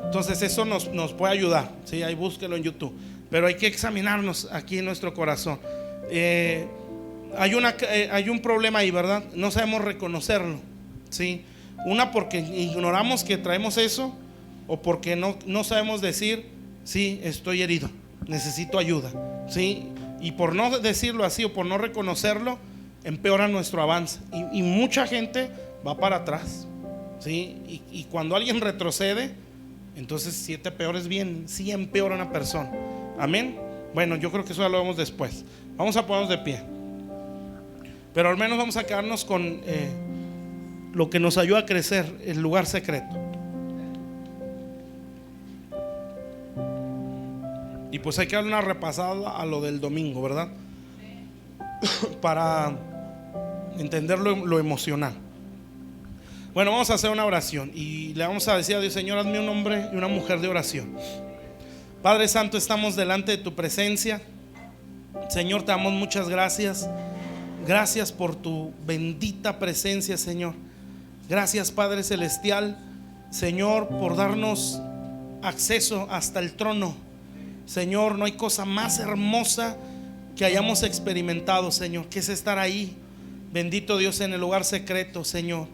Entonces eso nos puede ayudar, ¿sí? Ahí búsquelo en YouTube. Pero hay que examinarnos aquí en nuestro corazón. Hay un problema ahí, ¿verdad? No sabemos reconocerlo, ¿sí? Una porque ignoramos que traemos eso, o porque no sabemos decir sí, estoy herido, necesito ayuda, sí, y por no decirlo así o por no reconocerlo, empeora nuestro avance, y mucha gente va para atrás, sí, y cuando alguien retrocede, entonces 7 peores bien, sí empeora una persona. Amén. Bueno, yo creo que eso ya lo vemos después. Vamos a ponernos de pie, pero al menos vamos a quedarnos con lo que nos ayuda a crecer, el lugar secreto. Y pues hay que darle una repasada a lo del domingo, ¿verdad? Para entender lo emocional. Bueno, vamos a hacer una oración y le vamos a decir a Dios: Señor, hazme un hombre y una mujer de oración. Padre Santo, estamos delante de tu presencia. Señor, te damos muchas gracias. Gracias por tu bendita presencia, Señor. Gracias, Padre Celestial, Señor, por darnos acceso hasta el trono. Señor, no hay cosa más hermosa que hayamos experimentado, Señor, que es estar ahí, bendito Dios, en el lugar secreto, Señor.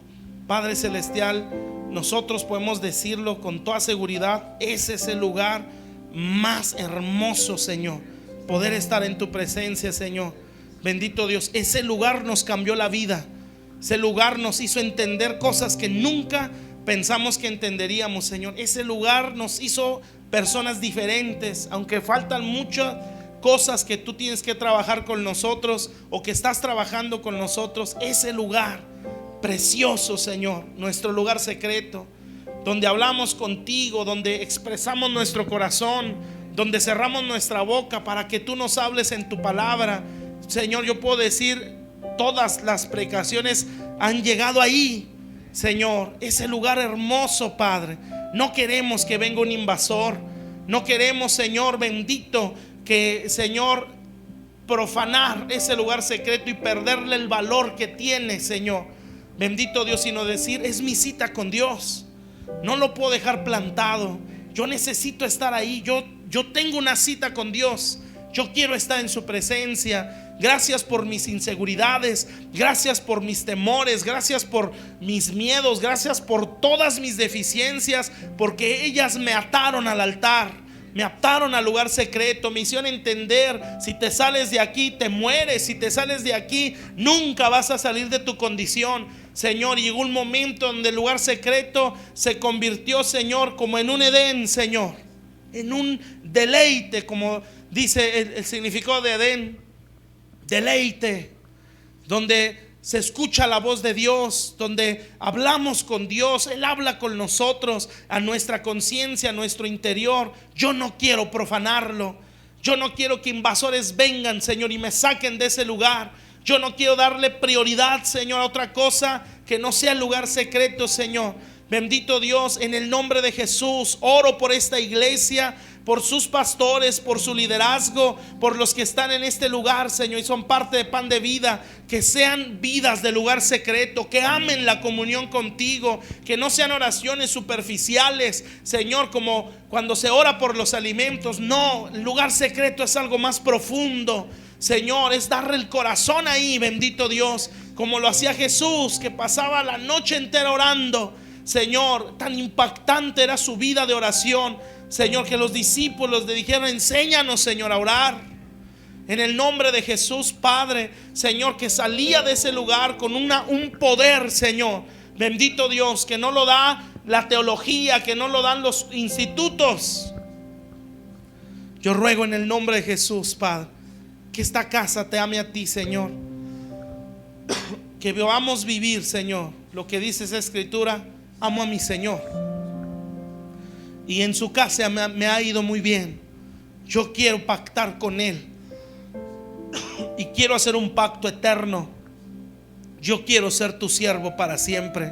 Padre Celestial, nosotros podemos decirlo con toda seguridad: ese es el lugar más hermoso, Señor, poder estar en tu presencia, Señor. Bendito Dios, ese lugar nos cambió la vida. Ese lugar nos hizo entender cosas que nunca pensamos que entenderíamos, Señor. Ese lugar nos hizo personas diferentes, aunque faltan muchas cosas que tú tienes que trabajar con nosotros o que estás trabajando con nosotros. Ese lugar precioso, Señor, nuestro lugar secreto, donde hablamos contigo, donde expresamos nuestro corazón, donde cerramos nuestra boca para que tú nos hables en tu palabra. Señor, yo puedo decir, todas las predicaciones han llegado ahí, Señor, ese lugar hermoso, Padre. No queremos que venga un invasor. No queremos, Señor bendito, que, Señor, profanar ese lugar secreto y perderle el valor que tiene, Señor. Bendito Dios, sino decir: es mi cita con Dios. No lo puedo dejar plantado. Yo necesito estar ahí. Yo tengo una cita con Dios. Yo quiero estar en su presencia. Gracias por mis inseguridades, gracias por mis temores, gracias por mis miedos, gracias por todas mis deficiencias, porque ellas me ataron al altar, me ataron al lugar secreto, me hicieron entender: si te sales de aquí te mueres, si te sales de aquí nunca vas a salir de tu condición. Señor, llegó un momento donde el lugar secreto se convirtió, Señor, como en un Edén, Señor, en un deleite, como dice el significado de Edén. Deleite, donde se escucha la voz de Dios, donde hablamos con Dios, Él habla con nosotros, a nuestra conciencia, a nuestro interior. Yo no quiero profanarlo. Yo no quiero que invasores vengan, Señor, y me saquen de ese lugar. Yo no quiero darle prioridad, Señor, a otra cosa que no sea el lugar secreto, Señor. Bendito Dios, en el nombre de Jesús, oro por esta iglesia, por sus pastores, por su liderazgo, por los que están en este lugar, Señor, y son parte de Pan de Vida. Que sean vidas de lugar secreto, que amen la comunión contigo, que no sean oraciones superficiales, Señor, como cuando se ora por los alimentos. No, el lugar secreto es algo más profundo, Señor, es darle el corazón ahí, bendito Dios, como lo hacía Jesús, que pasaba la noche entera orando. Señor, tan impactante era su vida de oración, Señor, que los discípulos le dijeron: enséñanos, Señor, a orar. En el nombre de Jesús, Padre, Señor, que salía de ese lugar con un poder, Señor, bendito Dios, que no lo da la teología, que no lo dan los institutos. Yo ruego en el nombre de Jesús, Padre, que esta casa te ame a ti, Señor. Que podamos vivir, Señor, lo que dice esa escritura: amo a mi Señor, y en su casa me ha ido muy bien. Yo quiero pactar con Él y quiero hacer un pacto eterno. Yo quiero ser tu siervo para siempre.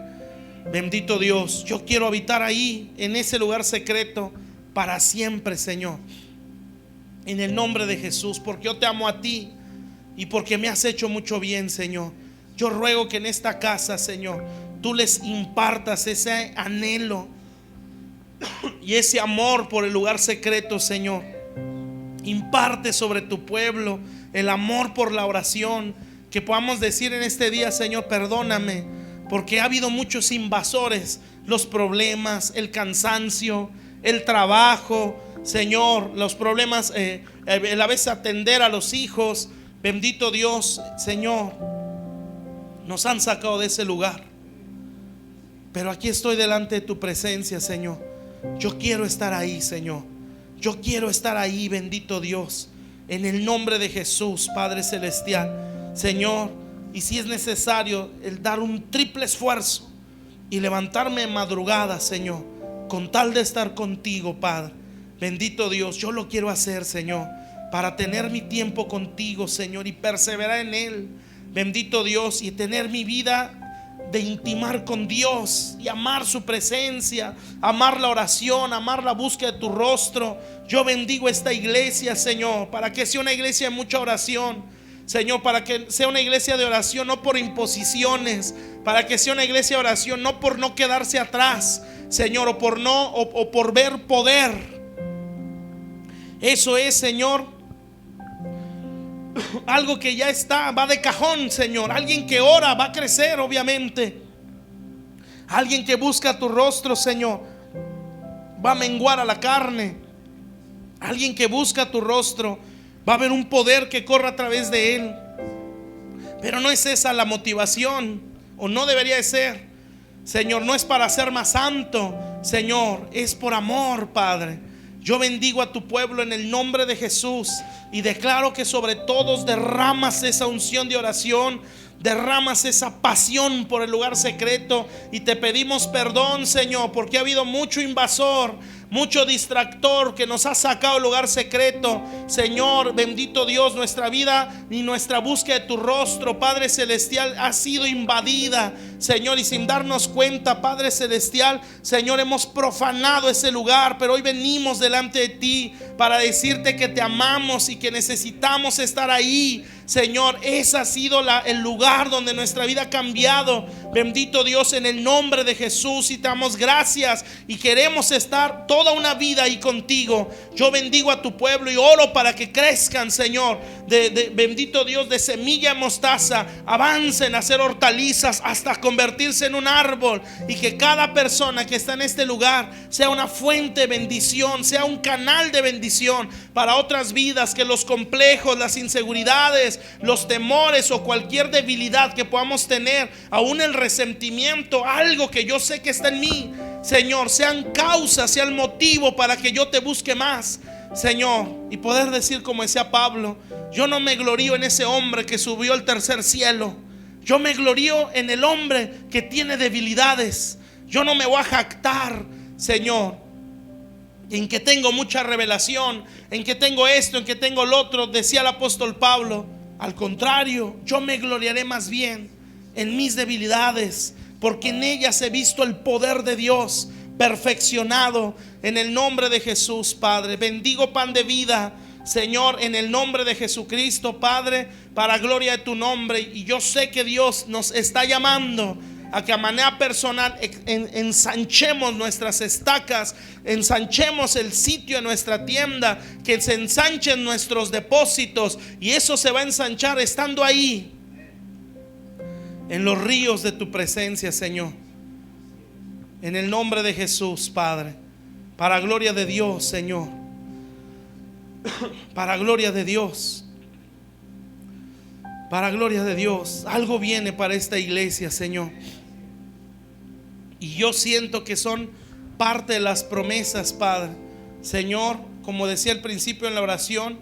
Bendito Dios, yo quiero habitar ahí, en ese lugar secreto, para siempre, Señor. En el nombre de Jesús, porque yo te amo a ti y porque me has hecho mucho bien, Señor. Yo ruego que en esta casa, Señor, tú les impartas ese anhelo y ese amor por el lugar secreto, Señor. Imparte sobre tu pueblo el amor por la oración. Que podamos decir en este día: Señor, perdóname, porque ha habido muchos invasores, los problemas, el cansancio, el trabajo, Señor, los problemas, a veces atender a los hijos. Bendito Dios, Señor, nos han sacado de ese lugar. Pero aquí estoy delante de tu presencia, Señor. Yo quiero estar ahí, Señor. Yo quiero estar ahí, bendito Dios. En el nombre de Jesús, Padre Celestial, Señor. Y si es necesario el dar un triple esfuerzo y levantarme en madrugada, Señor, con tal de estar contigo, Padre. Bendito Dios, yo lo quiero hacer, Señor, para tener mi tiempo contigo, Señor, y perseverar en Él. Bendito Dios, y tener mi vida de intimar con Dios y amar su presencia, amar la oración, amar la búsqueda de tu rostro. Yo bendigo esta iglesia, Señor, para que sea una iglesia de mucha oración, Señor, para que sea una iglesia de oración no por imposiciones, para que sea una iglesia de oración no por no quedarse atrás, Señor, o por ver poder. Eso es, Señor, algo que ya está, va de cajón, Señor. Alguien que ora va a crecer, obviamente. Alguien que busca tu rostro, Señor, va a menguar a la carne. Alguien que busca tu rostro, va a haber un poder que corra a través de él. Pero no es esa la motivación, o no debería de ser, Señor. No es para ser más santo, Señor, es por amor, Padre. Yo bendigo a tu pueblo en el nombre de Jesús y declaro que sobre todos derramas esa unción de oración, derramas esa pasión por el lugar secreto. Y te pedimos perdón, Señor, porque ha habido mucho invasor, mucho distractor que nos ha sacado del lugar secreto. Señor, bendito Dios, nuestra vida y nuestra búsqueda de tu rostro, Padre Celestial, ha sido invadida, Señor, y sin darnos cuenta, Padre Celestial, Señor, hemos profanado ese lugar. Pero hoy venimos delante de ti para decirte que te amamos y que necesitamos estar ahí, Señor. Ese ha sido el lugar donde nuestra vida ha cambiado. Bendito Dios, en el nombre de Jesús, y te damos gracias y queremos estar toda una vida ahí contigo. Yo bendigo a tu pueblo y oro para que crezcan, Señor, bendito Dios, de semilla en mostaza, avancen a ser hortalizas hasta convertirse en un árbol, y que cada persona que está en este lugar sea una fuente de bendición, sea un canal de bendición para otras vidas. Que los complejos, las inseguridades, los temores o cualquier debilidad que podamos tener, aún el resentimiento, algo que yo sé que está en mí, Señor, sean causa, sea el motivo para que yo te busque más, Señor, y poder decir como decía Pablo: yo no me glorío en ese hombre que subió al tercer cielo. Yo me glorío en el hombre que tiene debilidades. Yo no me voy a jactar, Señor, en que tengo mucha revelación, en que tengo esto, en que tengo lo otro. Decía el apóstol Pablo: al contrario, yo me gloriaré más bien en mis debilidades, porque en ellas he visto el poder de Dios perfeccionado. En el nombre de Jesús, Padre, bendigo Pan de Vida, Señor, en el nombre de Jesucristo, Padre, para gloria de tu nombre. Y yo sé que Dios nos está llamando a que a manera personal ensanchemos nuestras estacas, ensanchemos el sitio de nuestra tienda, que se ensanchen nuestros depósitos. Y eso se va a ensanchar estando ahí en los ríos de tu presencia, Señor. En el nombre de Jesús, Padre, para gloria de Dios, Señor, para gloria de Dios, para gloria de Dios. Algo viene para esta iglesia, Señor, y yo siento que son parte de las promesas, Padre. Señor, como decía al principio en la oración,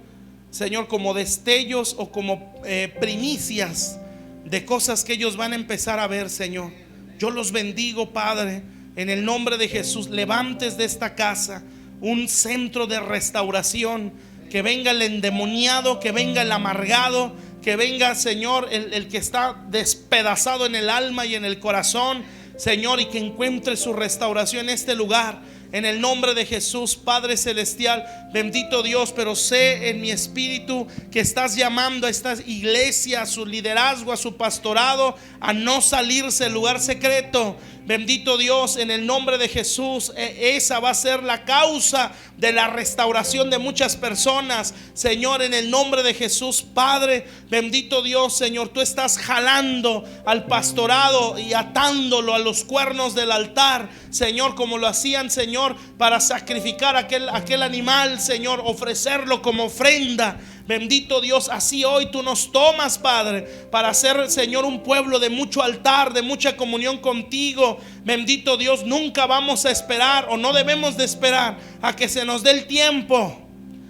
Señor, como destellos o como primicias de cosas que ellos van a empezar a ver, Señor. Yo los bendigo, Padre, en el nombre de Jesús. Levantes de esta casa un centro de restauración. Que venga el endemoniado, que venga el amargado, que venga, Señor, el que está despedazado en el alma y en el corazón, Señor, y que encuentre su restauración en este lugar. En el nombre de Jesús, Padre Celestial, bendito Dios. Pero sé en mi espíritu que estás llamando a esta iglesia, a su liderazgo, a su pastorado, a no salirse del lugar secreto. bendito Dios, en el nombre de Jesús, esa va a ser la causa de la restauración de muchas personas. Señor, en el nombre de Jesús, Padre, bendito Dios, Señor, tú estás jalando al pastorado y atándolo a los cuernos del altar, Señor, como lo hacían, Señor, para sacrificar aquel animal, Señor, ofrecerlo como ofrenda. Bendito Dios, así hoy tú nos tomas, Padre, para ser, Señor, un pueblo de mucho altar, de mucha comunión contigo. Bendito Dios, nunca vamos a esperar, o no debemos de esperar a que se nos dé el tiempo,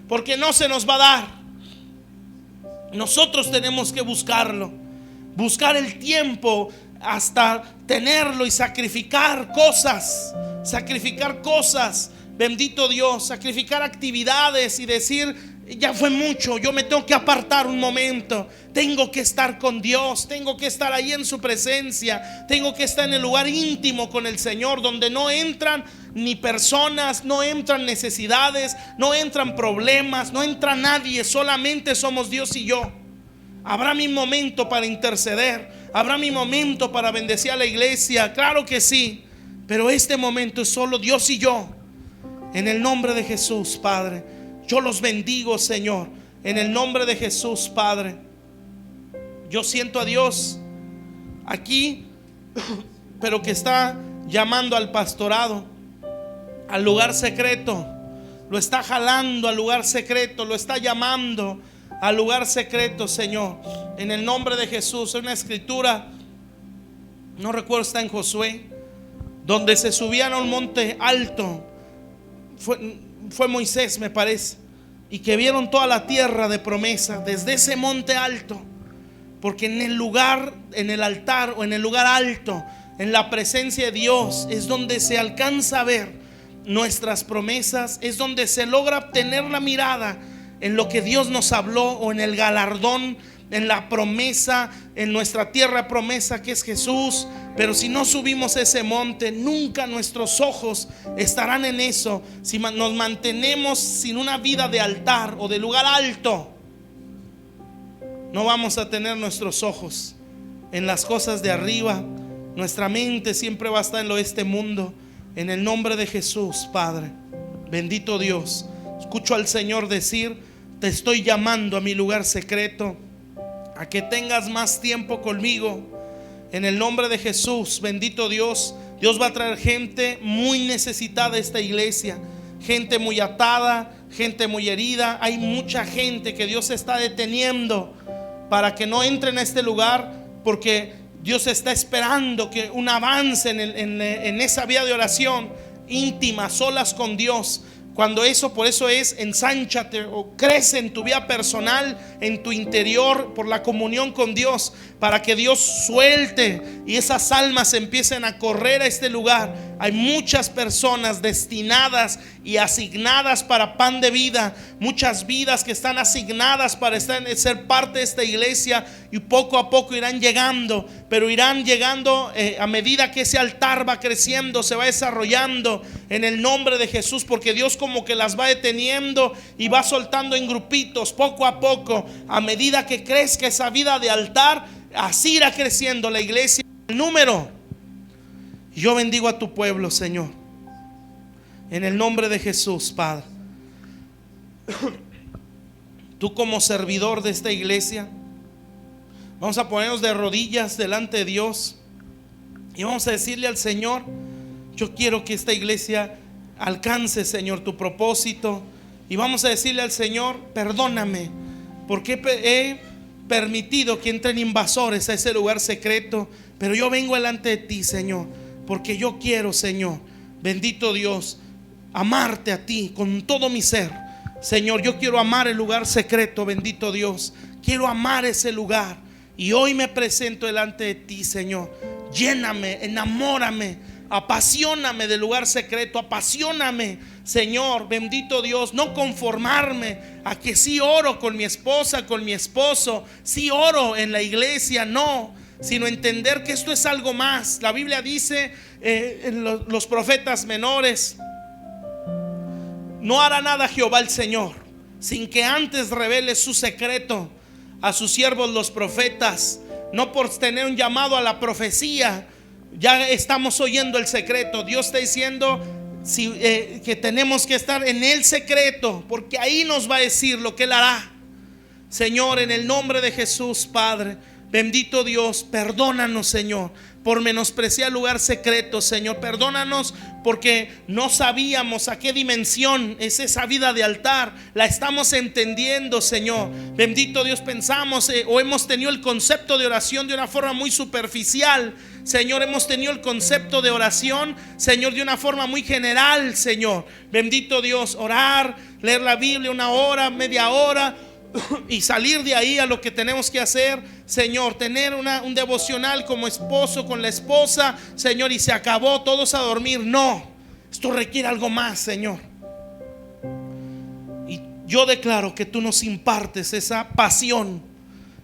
porque no se nos va a dar. Nosotros tenemos que buscarlo, buscar el tiempo hasta tenerlo y sacrificar cosas. Bendito Dios, sacrificar actividades y decir: ya fue mucho, yo me tengo que apartar un momento, tengo que estar con Dios, tengo que estar ahí en su presencia, tengo que estar en el lugar íntimo con el Señor, donde no entran ni personas, no entran necesidades, no entran problemas, no entra nadie, solamente somos Dios y yo. Habrá mi momento para interceder, habrá mi momento para bendecir a la iglesia, claro que sí, pero este momento es solo Dios y yo. En el nombre de Jesús, Padre, yo los bendigo, Señor, en el nombre de Jesús, Padre. Yo siento a Dios aquí, pero que está llamando al pastorado al lugar secreto. Lo está jalando al lugar secreto, lo está llamando al lugar secreto, Señor, en el nombre de Jesús. Hay una escritura, no recuerdo, está en Josué, donde se subían a un monte alto. Fue Moisés, me parece, y que vieron toda la tierra de promesa desde ese monte alto, porque en el lugar, en el altar o en el lugar alto, en la presencia de Dios, es donde se alcanza a ver nuestras promesas, es donde se logra obtener la mirada en lo que Dios nos habló, o en el galardón, en la promesa, en nuestra tierra promesa que es Jesús. Pero si no subimos ese monte, nunca nuestros ojos estarán en eso. Si nos mantenemos sin una vida de altar o de lugar alto, no vamos a tener nuestros ojos en las cosas de arriba. Nuestra mente siempre va a estar en este mundo. En el nombre de Jesús, Padre, bendito Dios, escucho al Señor decir: te estoy llamando a mi lugar secreto, a que tengas más tiempo conmigo. En el nombre de Jesús, bendito Dios, Dios va a traer gente muy necesitada a esta iglesia, gente muy atada, gente muy herida. Hay mucha gente que Dios está deteniendo para que no entre en este lugar, porque Dios está esperando que un avance en esa vía de oración íntima, solas con Dios. Cuando eso, por eso es, ensánchate o crece en tu vida personal, en tu interior, por la comunión con Dios, para que Dios suelte y esas almas empiecen a correr a este lugar. Hay muchas personas destinadas y asignadas para pan de vida, muchas vidas que están asignadas para ser parte de esta iglesia, y poco a poco irán llegando, pero irán llegando a medida que ese altar va creciendo, se va desarrollando en el nombre de Jesús, porque Dios como que las va deteniendo y va soltando en grupitos poco a poco. A medida que crezca esa vida de altar, así irá creciendo la iglesia, el número. Yo bendigo a tu pueblo, Señor, en el nombre de Jesús, Padre. Tú como servidor de esta iglesia, vamos a ponernos de rodillas delante de Dios y vamos a decirle al Señor: yo quiero que esta iglesia alcance, Señor, tu propósito. Y vamos a decirle al Señor: perdóname porque he permitido que entren invasores a ese lugar secreto, pero yo vengo delante de ti, Señor, porque yo quiero, Señor, bendito Dios, amarte a ti con todo mi ser. Señor, yo quiero amar el lugar secreto, bendito Dios, quiero amar ese lugar. Y hoy me presento delante de ti, Señor. Lléname, enamórame, apasioname del lugar secreto, apasioname, Señor, bendito Dios. No conformarme a que sí oro con mi esposa, con mi esposo, sí oro en la iglesia, no, sino entender que esto es algo más. La Biblia dice en los profetas menores: no hará nada Jehová el Señor sin que antes revele su secreto a sus siervos los profetas. No por tener un llamado a la profecía ya estamos oyendo el secreto. Dios está diciendo que tenemos que estar en el secreto, porque ahí nos va a decir lo que Él hará. Señor, en el nombre de Jesús, Padre, bendito Dios, perdónanos, Señor, por menospreciar el lugar secreto, Señor. Perdónanos porque no sabíamos a qué dimensión es esa vida de altar. La estamos entendiendo, Señor. Bendito Dios, pensamos o hemos tenido el concepto de oración de una forma muy superficial. Señor, hemos tenido el concepto de oración, Señor, de una forma muy general, Señor. Bendito Dios, orar, leer la Biblia una hora, media hora y salir de ahí a lo que tenemos que hacer, Señor. Tener un devocional como esposo con la esposa, Señor, y se acabó, todos a dormir. No, esto requiere algo más, Señor. Y yo declaro que tú nos impartes esa pasión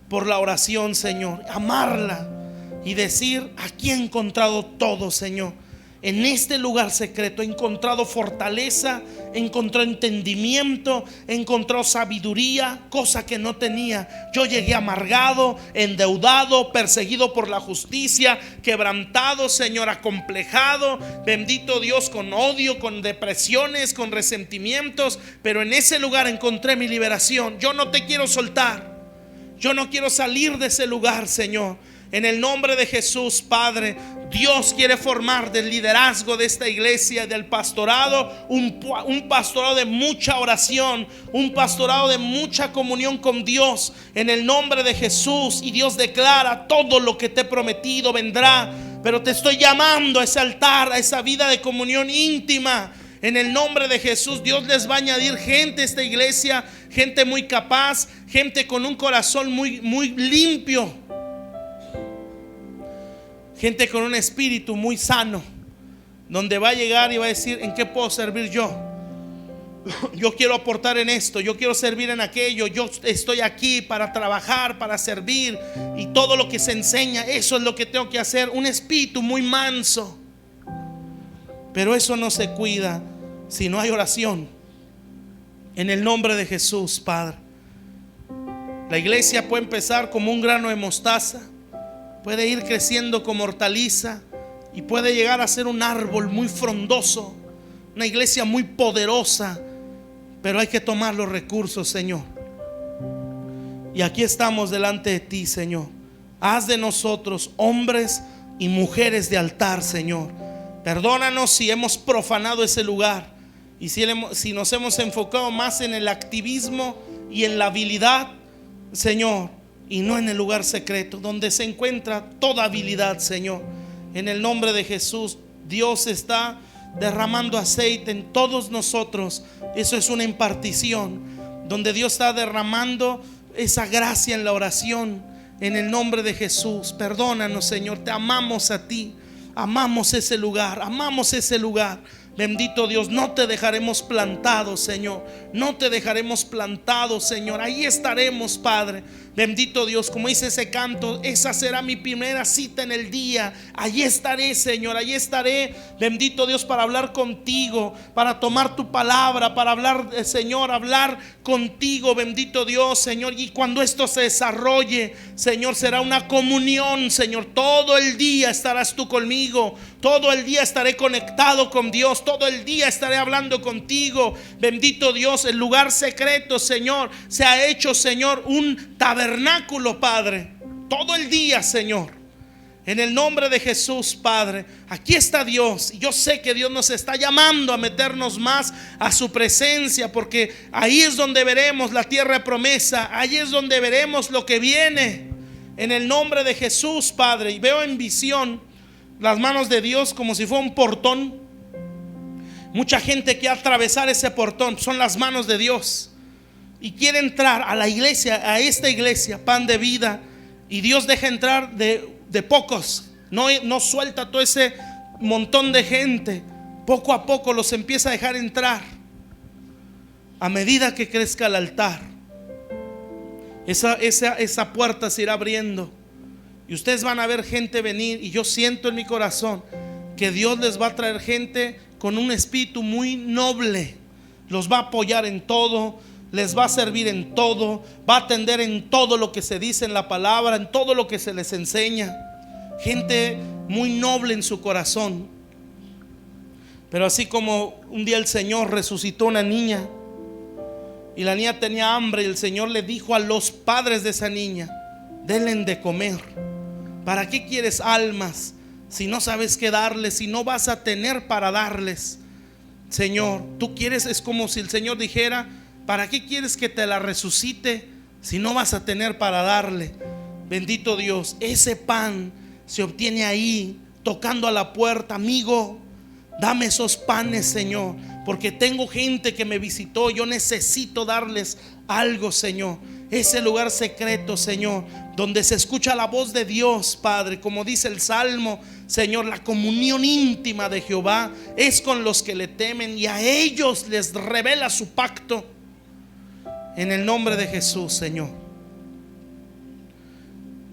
por la oración, Señor. Amarla y decir: aquí he encontrado todo, Señor. En este lugar secreto he encontrado fortaleza, he encontrado entendimiento, he encontrado sabiduría, cosa que no tenía. Yo llegué amargado, endeudado, perseguido por la justicia, quebrantado, Señor, acomplejado, bendito Dios, con odio, con depresiones, con resentimientos. Pero en ese lugar encontré mi liberación. Yo no te quiero soltar. Yo no quiero salir de ese lugar, Señor. En el nombre de Jesús, Padre, Dios quiere formar del liderazgo de esta iglesia, del pastorado, un pastorado de mucha oración, un pastorado de mucha comunión con Dios, en el nombre de Jesús. Y Dios declara: todo lo que te he prometido vendrá, pero te estoy llamando a ese altar, a esa vida de comunión íntima. En el nombre de Jesús, Dios les va a añadir gente a esta iglesia, gente muy capaz, gente con un corazón muy, muy limpio, gente con un espíritu muy sano, donde va a llegar y va a decir: ¿en qué puedo servir yo? Yo quiero aportar en esto, yo quiero servir en aquello, yo estoy aquí para trabajar, para servir. Y todo lo que se enseña, eso es lo que tengo que hacer. Un espíritu muy manso. Pero eso no se cuida si no hay oración. En el nombre de Jesús, Padre, la iglesia puede empezar como un grano de mostaza, puede ir creciendo como hortaliza y puede llegar a ser un árbol muy frondoso, una iglesia muy poderosa. Pero hay que tomar los recursos, Señor. Y aquí estamos delante de ti, Señor. Haz de nosotros hombres y mujeres de altar, Señor. Perdónanos si hemos profanado ese lugar y si nos hemos enfocado más en el activismo y en la habilidad, Señor, y no en el lugar secreto donde se encuentra toda habilidad, Señor. En el nombre de Jesús, Dios está derramando aceite en todos nosotros. Eso es una impartición donde Dios está derramando esa gracia en la oración. En el nombre de Jesús, perdónanos, Señor. Te amamos a ti, amamos ese lugar, amamos ese lugar. Bendito Dios, no te dejaremos plantados, Señor. No te dejaremos plantados, Señor. Ahí estaremos, Padre. Bendito Dios, como dice ese canto: esa será mi primera cita en el día. Allí estaré, Señor, allí estaré. Bendito Dios, para hablar contigo, para tomar tu palabra, para hablar, Señor, hablar contigo. Bendito Dios, Señor. Y cuando esto se desarrolle, Señor, será una comunión, Señor. Todo el día estarás tú conmigo. Todo el día estaré conectado con Dios. Todo el día estaré hablando contigo. Bendito Dios, el lugar secreto, Señor, se ha hecho, Señor, un tabernáculo, Padre. Todo el día, Señor. En el nombre de Jesús, Padre, aquí está Dios. Y yo sé que Dios nos está llamando a meternos más a su presencia, porque ahí es donde veremos la tierra de promesa. Ahí es donde veremos lo que viene. En el nombre de Jesús, Padre. Y veo en visión las manos de Dios como si fuera un portón. Mucha gente quiere atravesar ese portón. Son las manos de Dios y quiere entrar a la iglesia, a esta iglesia, Pan de Vida. Y Dios deja entrar de pocos. No suelta todo ese montón de gente. Poco a poco los empieza a dejar entrar. A medida que crezca el altar, esa puerta se irá abriendo. Y ustedes van a ver gente venir. Y yo siento en mi corazón que Dios les va a traer gente con un espíritu muy noble. Los va a apoyar en todo, les va a servir en todo, va a atender en todo lo que se dice en la palabra, en todo lo que se les enseña. Gente muy noble en su corazón. Pero así como un día el Señor resucitó una niña y la niña tenía hambre, y el Señor le dijo a los padres de esa niña: denle de comer. ¿Para qué quieres almas si no sabes qué darles, si no vas a tener para darles? Señor, tú quieres, es como si el Señor dijera: ¿para qué quieres que te la resucite si no vas a tener para darle? Bendito Dios, ese pan se obtiene ahí, tocando a la puerta. Amigo, dame esos panes, Señor, porque tengo gente que me visitó, yo necesito darles algo, Señor. Ese lugar secreto, Señor, donde se escucha la voz de Dios, Padre, como dice el Salmo, Señor, la comunión íntima de Jehová es con los que le temen, y a ellos les revela su pacto. En el nombre de Jesús, Señor.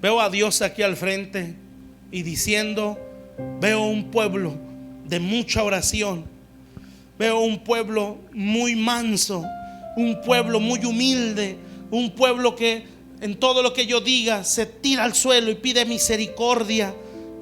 Veo a Dios aquí al frente y diciendo: veo un pueblo de mucha oración, veo un pueblo muy manso, un pueblo muy humilde, un pueblo que en todo lo que yo diga se tira al suelo y pide misericordia.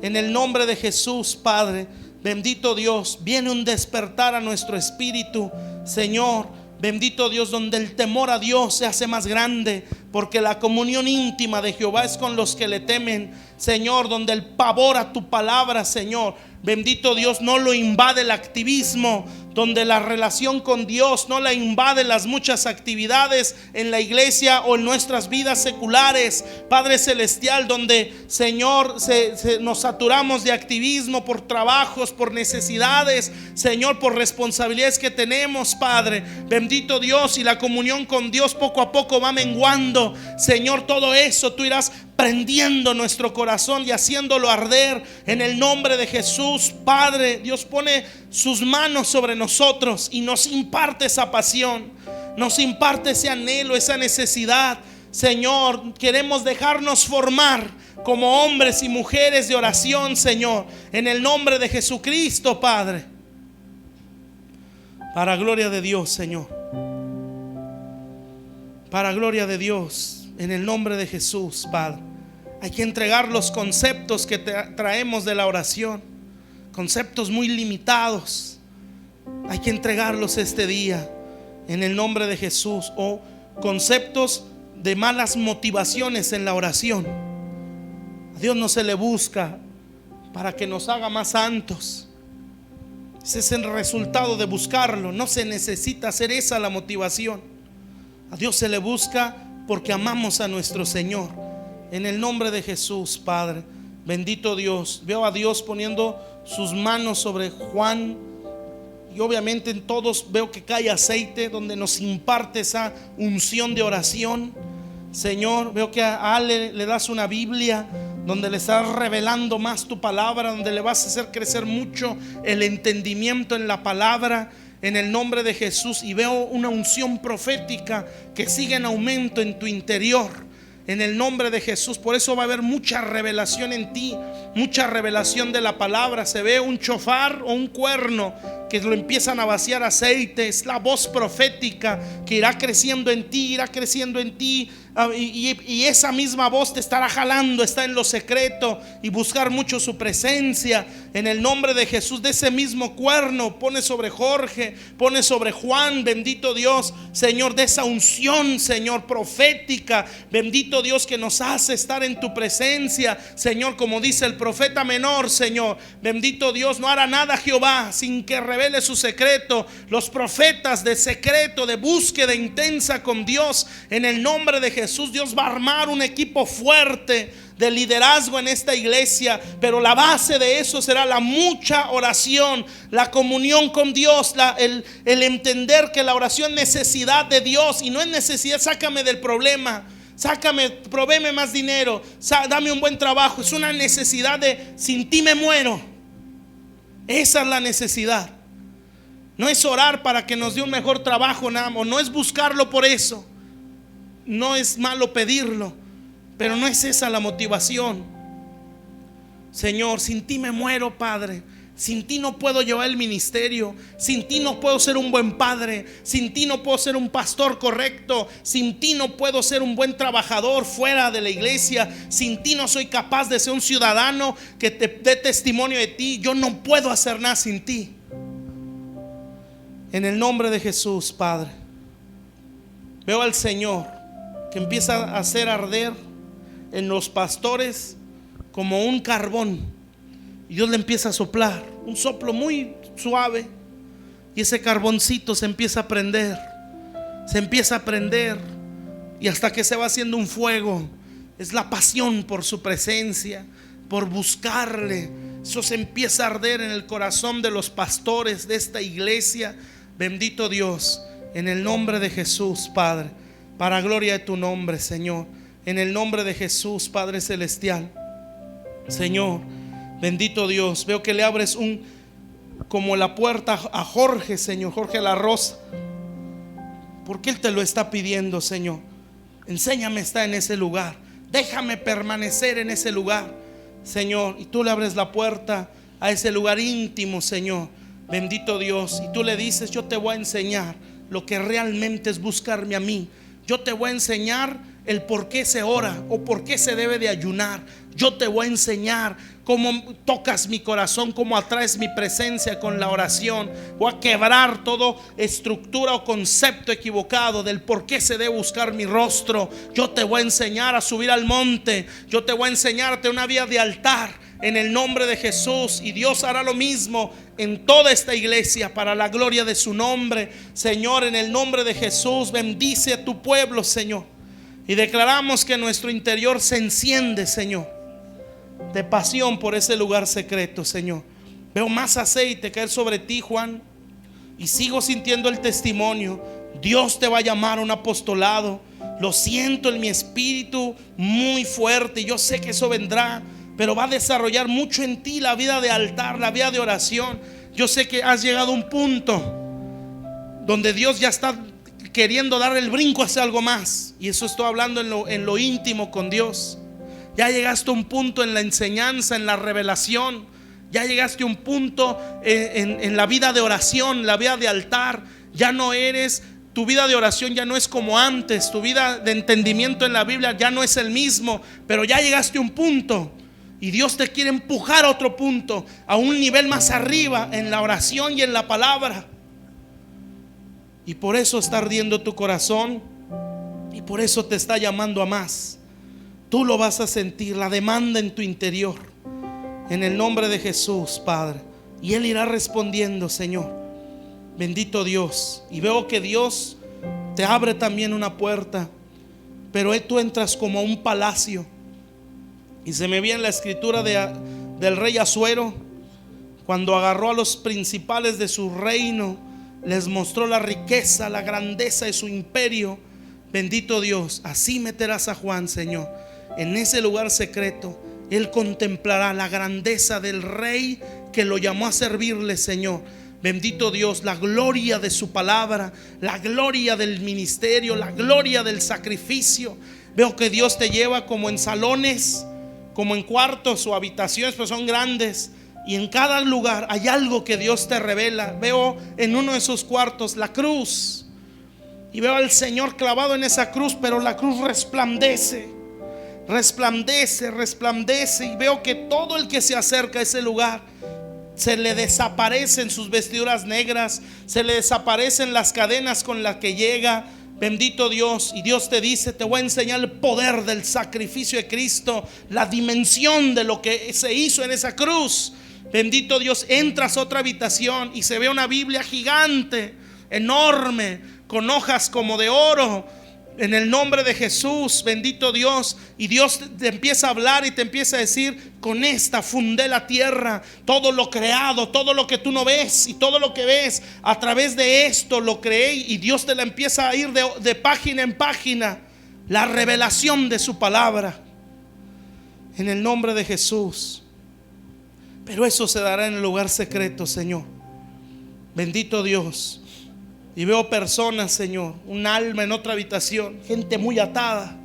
En el nombre de Jesús, Padre, bendito Dios, viene un despertar a nuestro espíritu, Señor. Bendito Dios, donde el temor a Dios se hace más grande, porque la comunión íntima de Jehová es con los que le temen, Señor. Donde el pavor a tu palabra, Señor, bendito Dios, no lo invade el activismo, donde la relación con Dios no la invade las muchas actividades en la iglesia o en nuestras vidas seculares, Padre celestial, donde, Señor, nos saturamos de activismo por trabajos, por necesidades, Señor, por responsabilidades que tenemos, Padre, bendito Dios, y la comunión con Dios poco a poco va menguando, Señor. Todo eso tú irás prendiendo nuestro corazón y haciéndolo arder en el nombre de Jesús, Padre. Dios pone sus manos sobre nosotros y nos imparte esa pasión, nos imparte ese anhelo, esa necesidad, Señor. Queremos dejarnos formar como hombres y mujeres de oración, Señor, en el nombre de Jesucristo, Padre, para gloria de Dios, Señor, para gloria de Dios, en el nombre de Jesús, Padre. Hay que entregar los conceptos que traemos de la oración, conceptos muy limitados. Hay que entregarlos este día en el nombre de Jesús, o conceptos de malas motivaciones en la oración. A Dios no se le busca para que nos haga más santos. Ese es el resultado de buscarlo. No se necesita hacer esa la motivación. A Dios se le busca porque amamos a nuestro Señor. En el nombre de Jesús, Padre, bendito Dios. Veo a Dios poniendo sus manos sobre Juan, y obviamente en todos veo que cae aceite, donde nos imparte esa unción de oración. Señor, veo que a Ale le das una Biblia donde le estás revelando más tu palabra, donde le vas a hacer crecer mucho el entendimiento en la palabra, en el nombre de Jesús. Y veo una unción profética que sigue en aumento en tu interior, en el nombre de Jesús. Por eso va a haber mucha revelación en ti, mucha revelación de la palabra. Se ve un chofar o un cuerno que lo empiezan a vaciar aceite. Es la voz profética que irá creciendo en ti, irá creciendo en ti. Y esa misma voz te estará jalando, está en lo secreto, y buscar mucho su presencia. En el nombre de Jesús, de ese mismo cuerno pone sobre Jorge, pone sobre Juan, bendito Dios, Señor, de esa unción, Señor, profética, bendito Dios, que nos hace estar en tu presencia, Señor. Como dice el profeta menor, Señor, bendito Dios, no hará nada Jehová sin que revele su secreto. Los profetas de secreto, de búsqueda intensa con Dios, en el nombre de Jesús, Dios va a armar un equipo fuerte de liderazgo en esta iglesia, pero la base de eso será la mucha oración, la comunión con Dios, el entender que la oración es necesidad de Dios, y no es necesidad, sácame del problema, sácame, provéeme más dinero, dame un buen trabajo. Es una necesidad de sin ti me muero. Esa es la necesidad. No es orar para que nos dé un mejor trabajo, nada más, no es buscarlo por eso. No es malo pedirlo, pero no es esa la motivación. Señor, sin ti me muero, Padre. Sin ti no puedo llevar el ministerio. Sin ti no puedo ser un buen padre. Sin ti no puedo ser un pastor correcto. Sin ti no puedo ser un buen trabajador fuera de la iglesia. Sin ti no soy capaz de ser un ciudadano que te dé testimonio de ti. Yo no puedo hacer nada sin ti. En el nombre de Jesús, Padre, veo al Señor que empieza a hacer arder en los pastores como un carbón. Y Dios le empieza a soplar, un soplo muy suave, y ese carboncito se empieza a prender, y hasta que se va haciendo un fuego. Es la pasión por su presencia, por buscarle. Eso se empieza a arder en el corazón de los pastores de esta iglesia. Bendito Dios, en el nombre de Jesús, Padre, para gloria de tu nombre, Señor. En el nombre de Jesús, Padre celestial, Señor, bendito Dios, veo que le abres como la puerta a Jorge, Señor, Jorge La Rosa, porque Él te lo está pidiendo, Señor. Enséñame a estar en ese lugar, déjame permanecer en ese lugar, Señor. Y tú le abres la puerta a ese lugar íntimo, Señor, bendito Dios. Y tú le dices: yo te voy a enseñar lo que realmente es buscarme a mí. Yo te voy a enseñar el por qué se ora o por qué se debe de ayunar. Yo te voy a enseñar cómo tocas mi corazón, cómo atraes mi presencia con la oración. Voy a quebrar toda estructura o concepto equivocado del por qué se debe buscar mi rostro. Yo te voy a enseñar a subir al monte. Yo te voy a enseñarte una vida de altar en el nombre de Jesús. Y Dios hará lo mismo en toda esta iglesia para la gloria de su nombre. Señor, en el nombre de Jesús, bendice a tu pueblo, Señor. Y declaramos que nuestro interior se enciende, Señor, de pasión por ese lugar secreto, Señor. Veo más aceite caer sobre ti, Juan, y sigo sintiendo el testimonio. Dios te va a llamar a un apostolado. Lo siento en mi espíritu muy fuerte. Yo sé que eso vendrá, pero va a desarrollar mucho en ti la vida de altar, la vida de oración. Yo sé que has llegado a un punto donde Dios ya está queriendo dar el brinco hacia algo más. Y eso estoy hablando en lo íntimo con Dios. Ya llegaste a un punto en la enseñanza, en la revelación. Ya llegaste a un punto en la vida de oración, la vida de altar. Ya no eres, tu vida de oración ya no es como antes. Tu vida de entendimiento en la Biblia ya no es el mismo. Pero ya llegaste a un punto y Dios te quiere empujar a otro punto, a un nivel más arriba en la oración y en la palabra. Y por eso está ardiendo tu corazón, y por eso te está llamando a más. Tú lo vas a sentir, la demanda en tu interior, en el nombre de Jesús, Padre. Y Él irá respondiendo, Señor. Bendito Dios. Y veo que Dios te abre también una puerta, pero tú entras como a un palacio. Y se me viene la escritura del rey Asuero, cuando agarró a los principales de su reino, les mostró la riqueza, la grandeza de su imperio. Bendito Dios. Así meterás a Juan, Señor, en ese lugar secreto. Él contemplará la grandeza del rey que lo llamó a servirle, Señor. Bendito Dios, la gloria de su palabra, la gloria del ministerio, la gloria del sacrificio. Veo que Dios te lleva como en salones, como en cuartos o habitaciones, pero son grandes. Y en cada lugar hay algo que Dios te revela. Veo en uno de esos cuartos la cruz, y veo al Señor clavado en esa cruz, pero la cruz resplandece, resplandece, resplandece. Y veo que todo el que se acerca a ese lugar se le desaparecen sus vestiduras negras, se le desaparecen las cadenas con las que llega. Bendito Dios. Y Dios te dice: te voy a enseñar el poder del sacrificio de Cristo, la dimensión de lo que se hizo en esa cruz. Bendito Dios. Entras a otra habitación y se ve una Biblia gigante, enorme, con hojas como de oro, en el nombre de Jesús. Bendito Dios. Y Dios te empieza a hablar y te empieza a decir: con esta fundé la tierra. Todo lo creado, todo lo que tú no ves y todo lo que ves, a través de esto lo creé. Y Dios te la empieza a ir de página en página, la revelación de su palabra, en el nombre de Jesús. Pero eso se dará en el lugar secreto, Señor. Bendito Dios. Y veo personas, Señor, un alma en otra habitación, gente muy atada.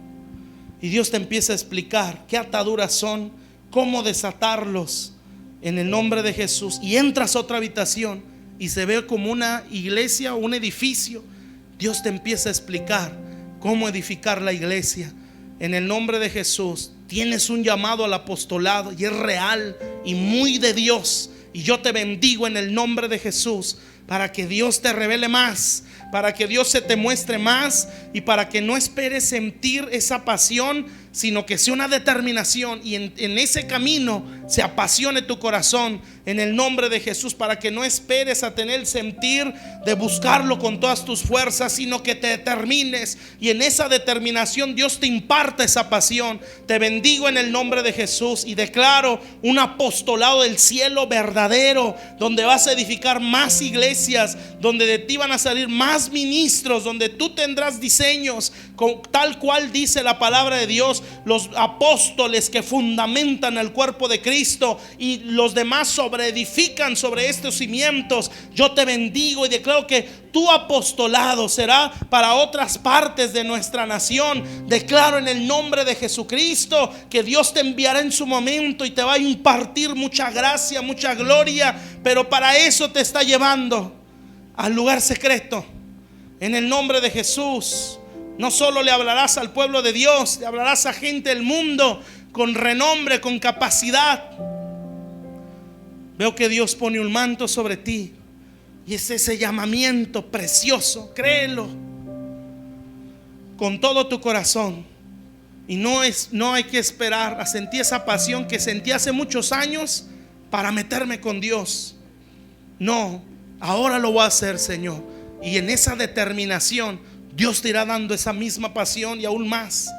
Y Dios te empieza a explicar qué ataduras son, cómo desatarlos en el nombre de Jesús, y entras a otra habitación y se ve como una iglesia o un edificio, Dios te empieza a explicar cómo edificar la iglesia. En el nombre de Jesús, tienes un llamado al apostolado y es real y muy de Dios. Y yo te bendigo en el nombre de Jesús para que Dios te revele más, para que Dios se te muestre más, y para que no esperes sentir esa pasión, sino que sea una determinación, y en ese camino se apasione tu corazón en el nombre de Jesús, para que no esperes a tener el sentir de buscarlo con todas tus fuerzas, sino que te determines, y en esa determinación Dios te imparta esa pasión. Te bendigo en el nombre de Jesús y declaro un apostolado del cielo verdadero, donde vas a edificar más iglesias, donde de ti van a salir más ministros, donde tú tendrás diseños tal cual dice la palabra de Dios, los apóstoles que fundamentan el cuerpo de Cristo y los demás sobreedifican sobre estos cimientos. Yo te bendigo y declaro que tu apostolado será para otras partes de nuestra nación. Declaro en el nombre de Jesucristo que Dios te enviará en su momento y te va a impartir mucha gracia, mucha gloria, pero para eso te está llevando al lugar secreto. En el nombre de Jesús, no solo le hablarás al pueblo de Dios, le hablarás a gente del mundo con renombre, con capacidad. Veo que Dios pone un manto sobre ti y es ese llamamiento precioso. Créelo con todo tu corazón. Y no hay que esperar a sentir esa pasión que sentí hace muchos años para meterme con Dios. No, ahora lo voy a hacer, Señor. Y en esa determinación Dios te irá dando esa misma pasión y aún más.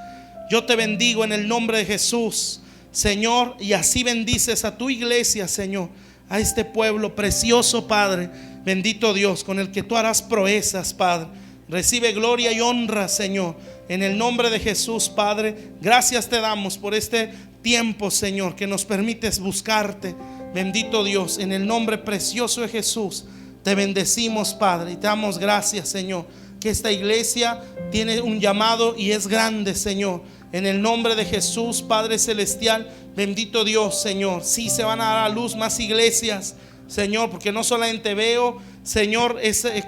Yo te bendigo en el nombre de Jesús, Señor, y así bendices a tu iglesia, Señor, a este pueblo precioso, Padre. Bendito Dios, con el que tú harás proezas, Padre. Recibe gloria y honra, Señor, en el nombre de Jesús, Padre. Gracias te damos por este tiempo, Señor, que nos permites buscarte. Bendito Dios, en el nombre precioso de Jesús te bendecimos, Padre, y te damos gracias, Señor, que esta iglesia tiene un llamado y es grande, Señor. En el nombre de Jesús, Padre celestial, bendito Dios, Señor. Sí, se van a dar a luz más iglesias, Señor, porque no solamente veo, Señor,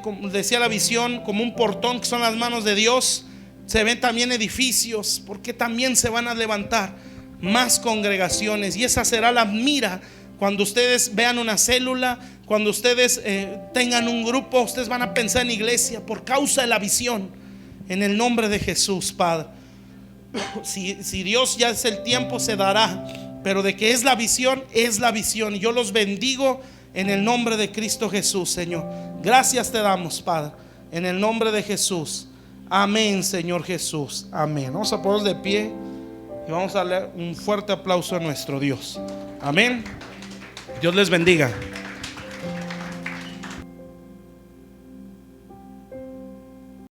como decía la visión, como un portón que son las manos de Dios. Se ven también edificios, porque también se van a levantar más congregaciones, y esa será la mira. Cuando ustedes vean una célula, cuando ustedes tengan un grupo, ustedes van a pensar en iglesia por causa de la visión. En el nombre de Jesús, Padre. Si Dios ya es el tiempo, se dará. Pero de que es la visión, es la visión. Y yo los bendigo en el nombre de Cristo Jesús, Señor. Gracias te damos, Padre, en el nombre de Jesús. Amén, Señor Jesús. Amén. Vamos a ponernos de pie y vamos a darle un fuerte aplauso a nuestro Dios. Amén. Dios les bendiga.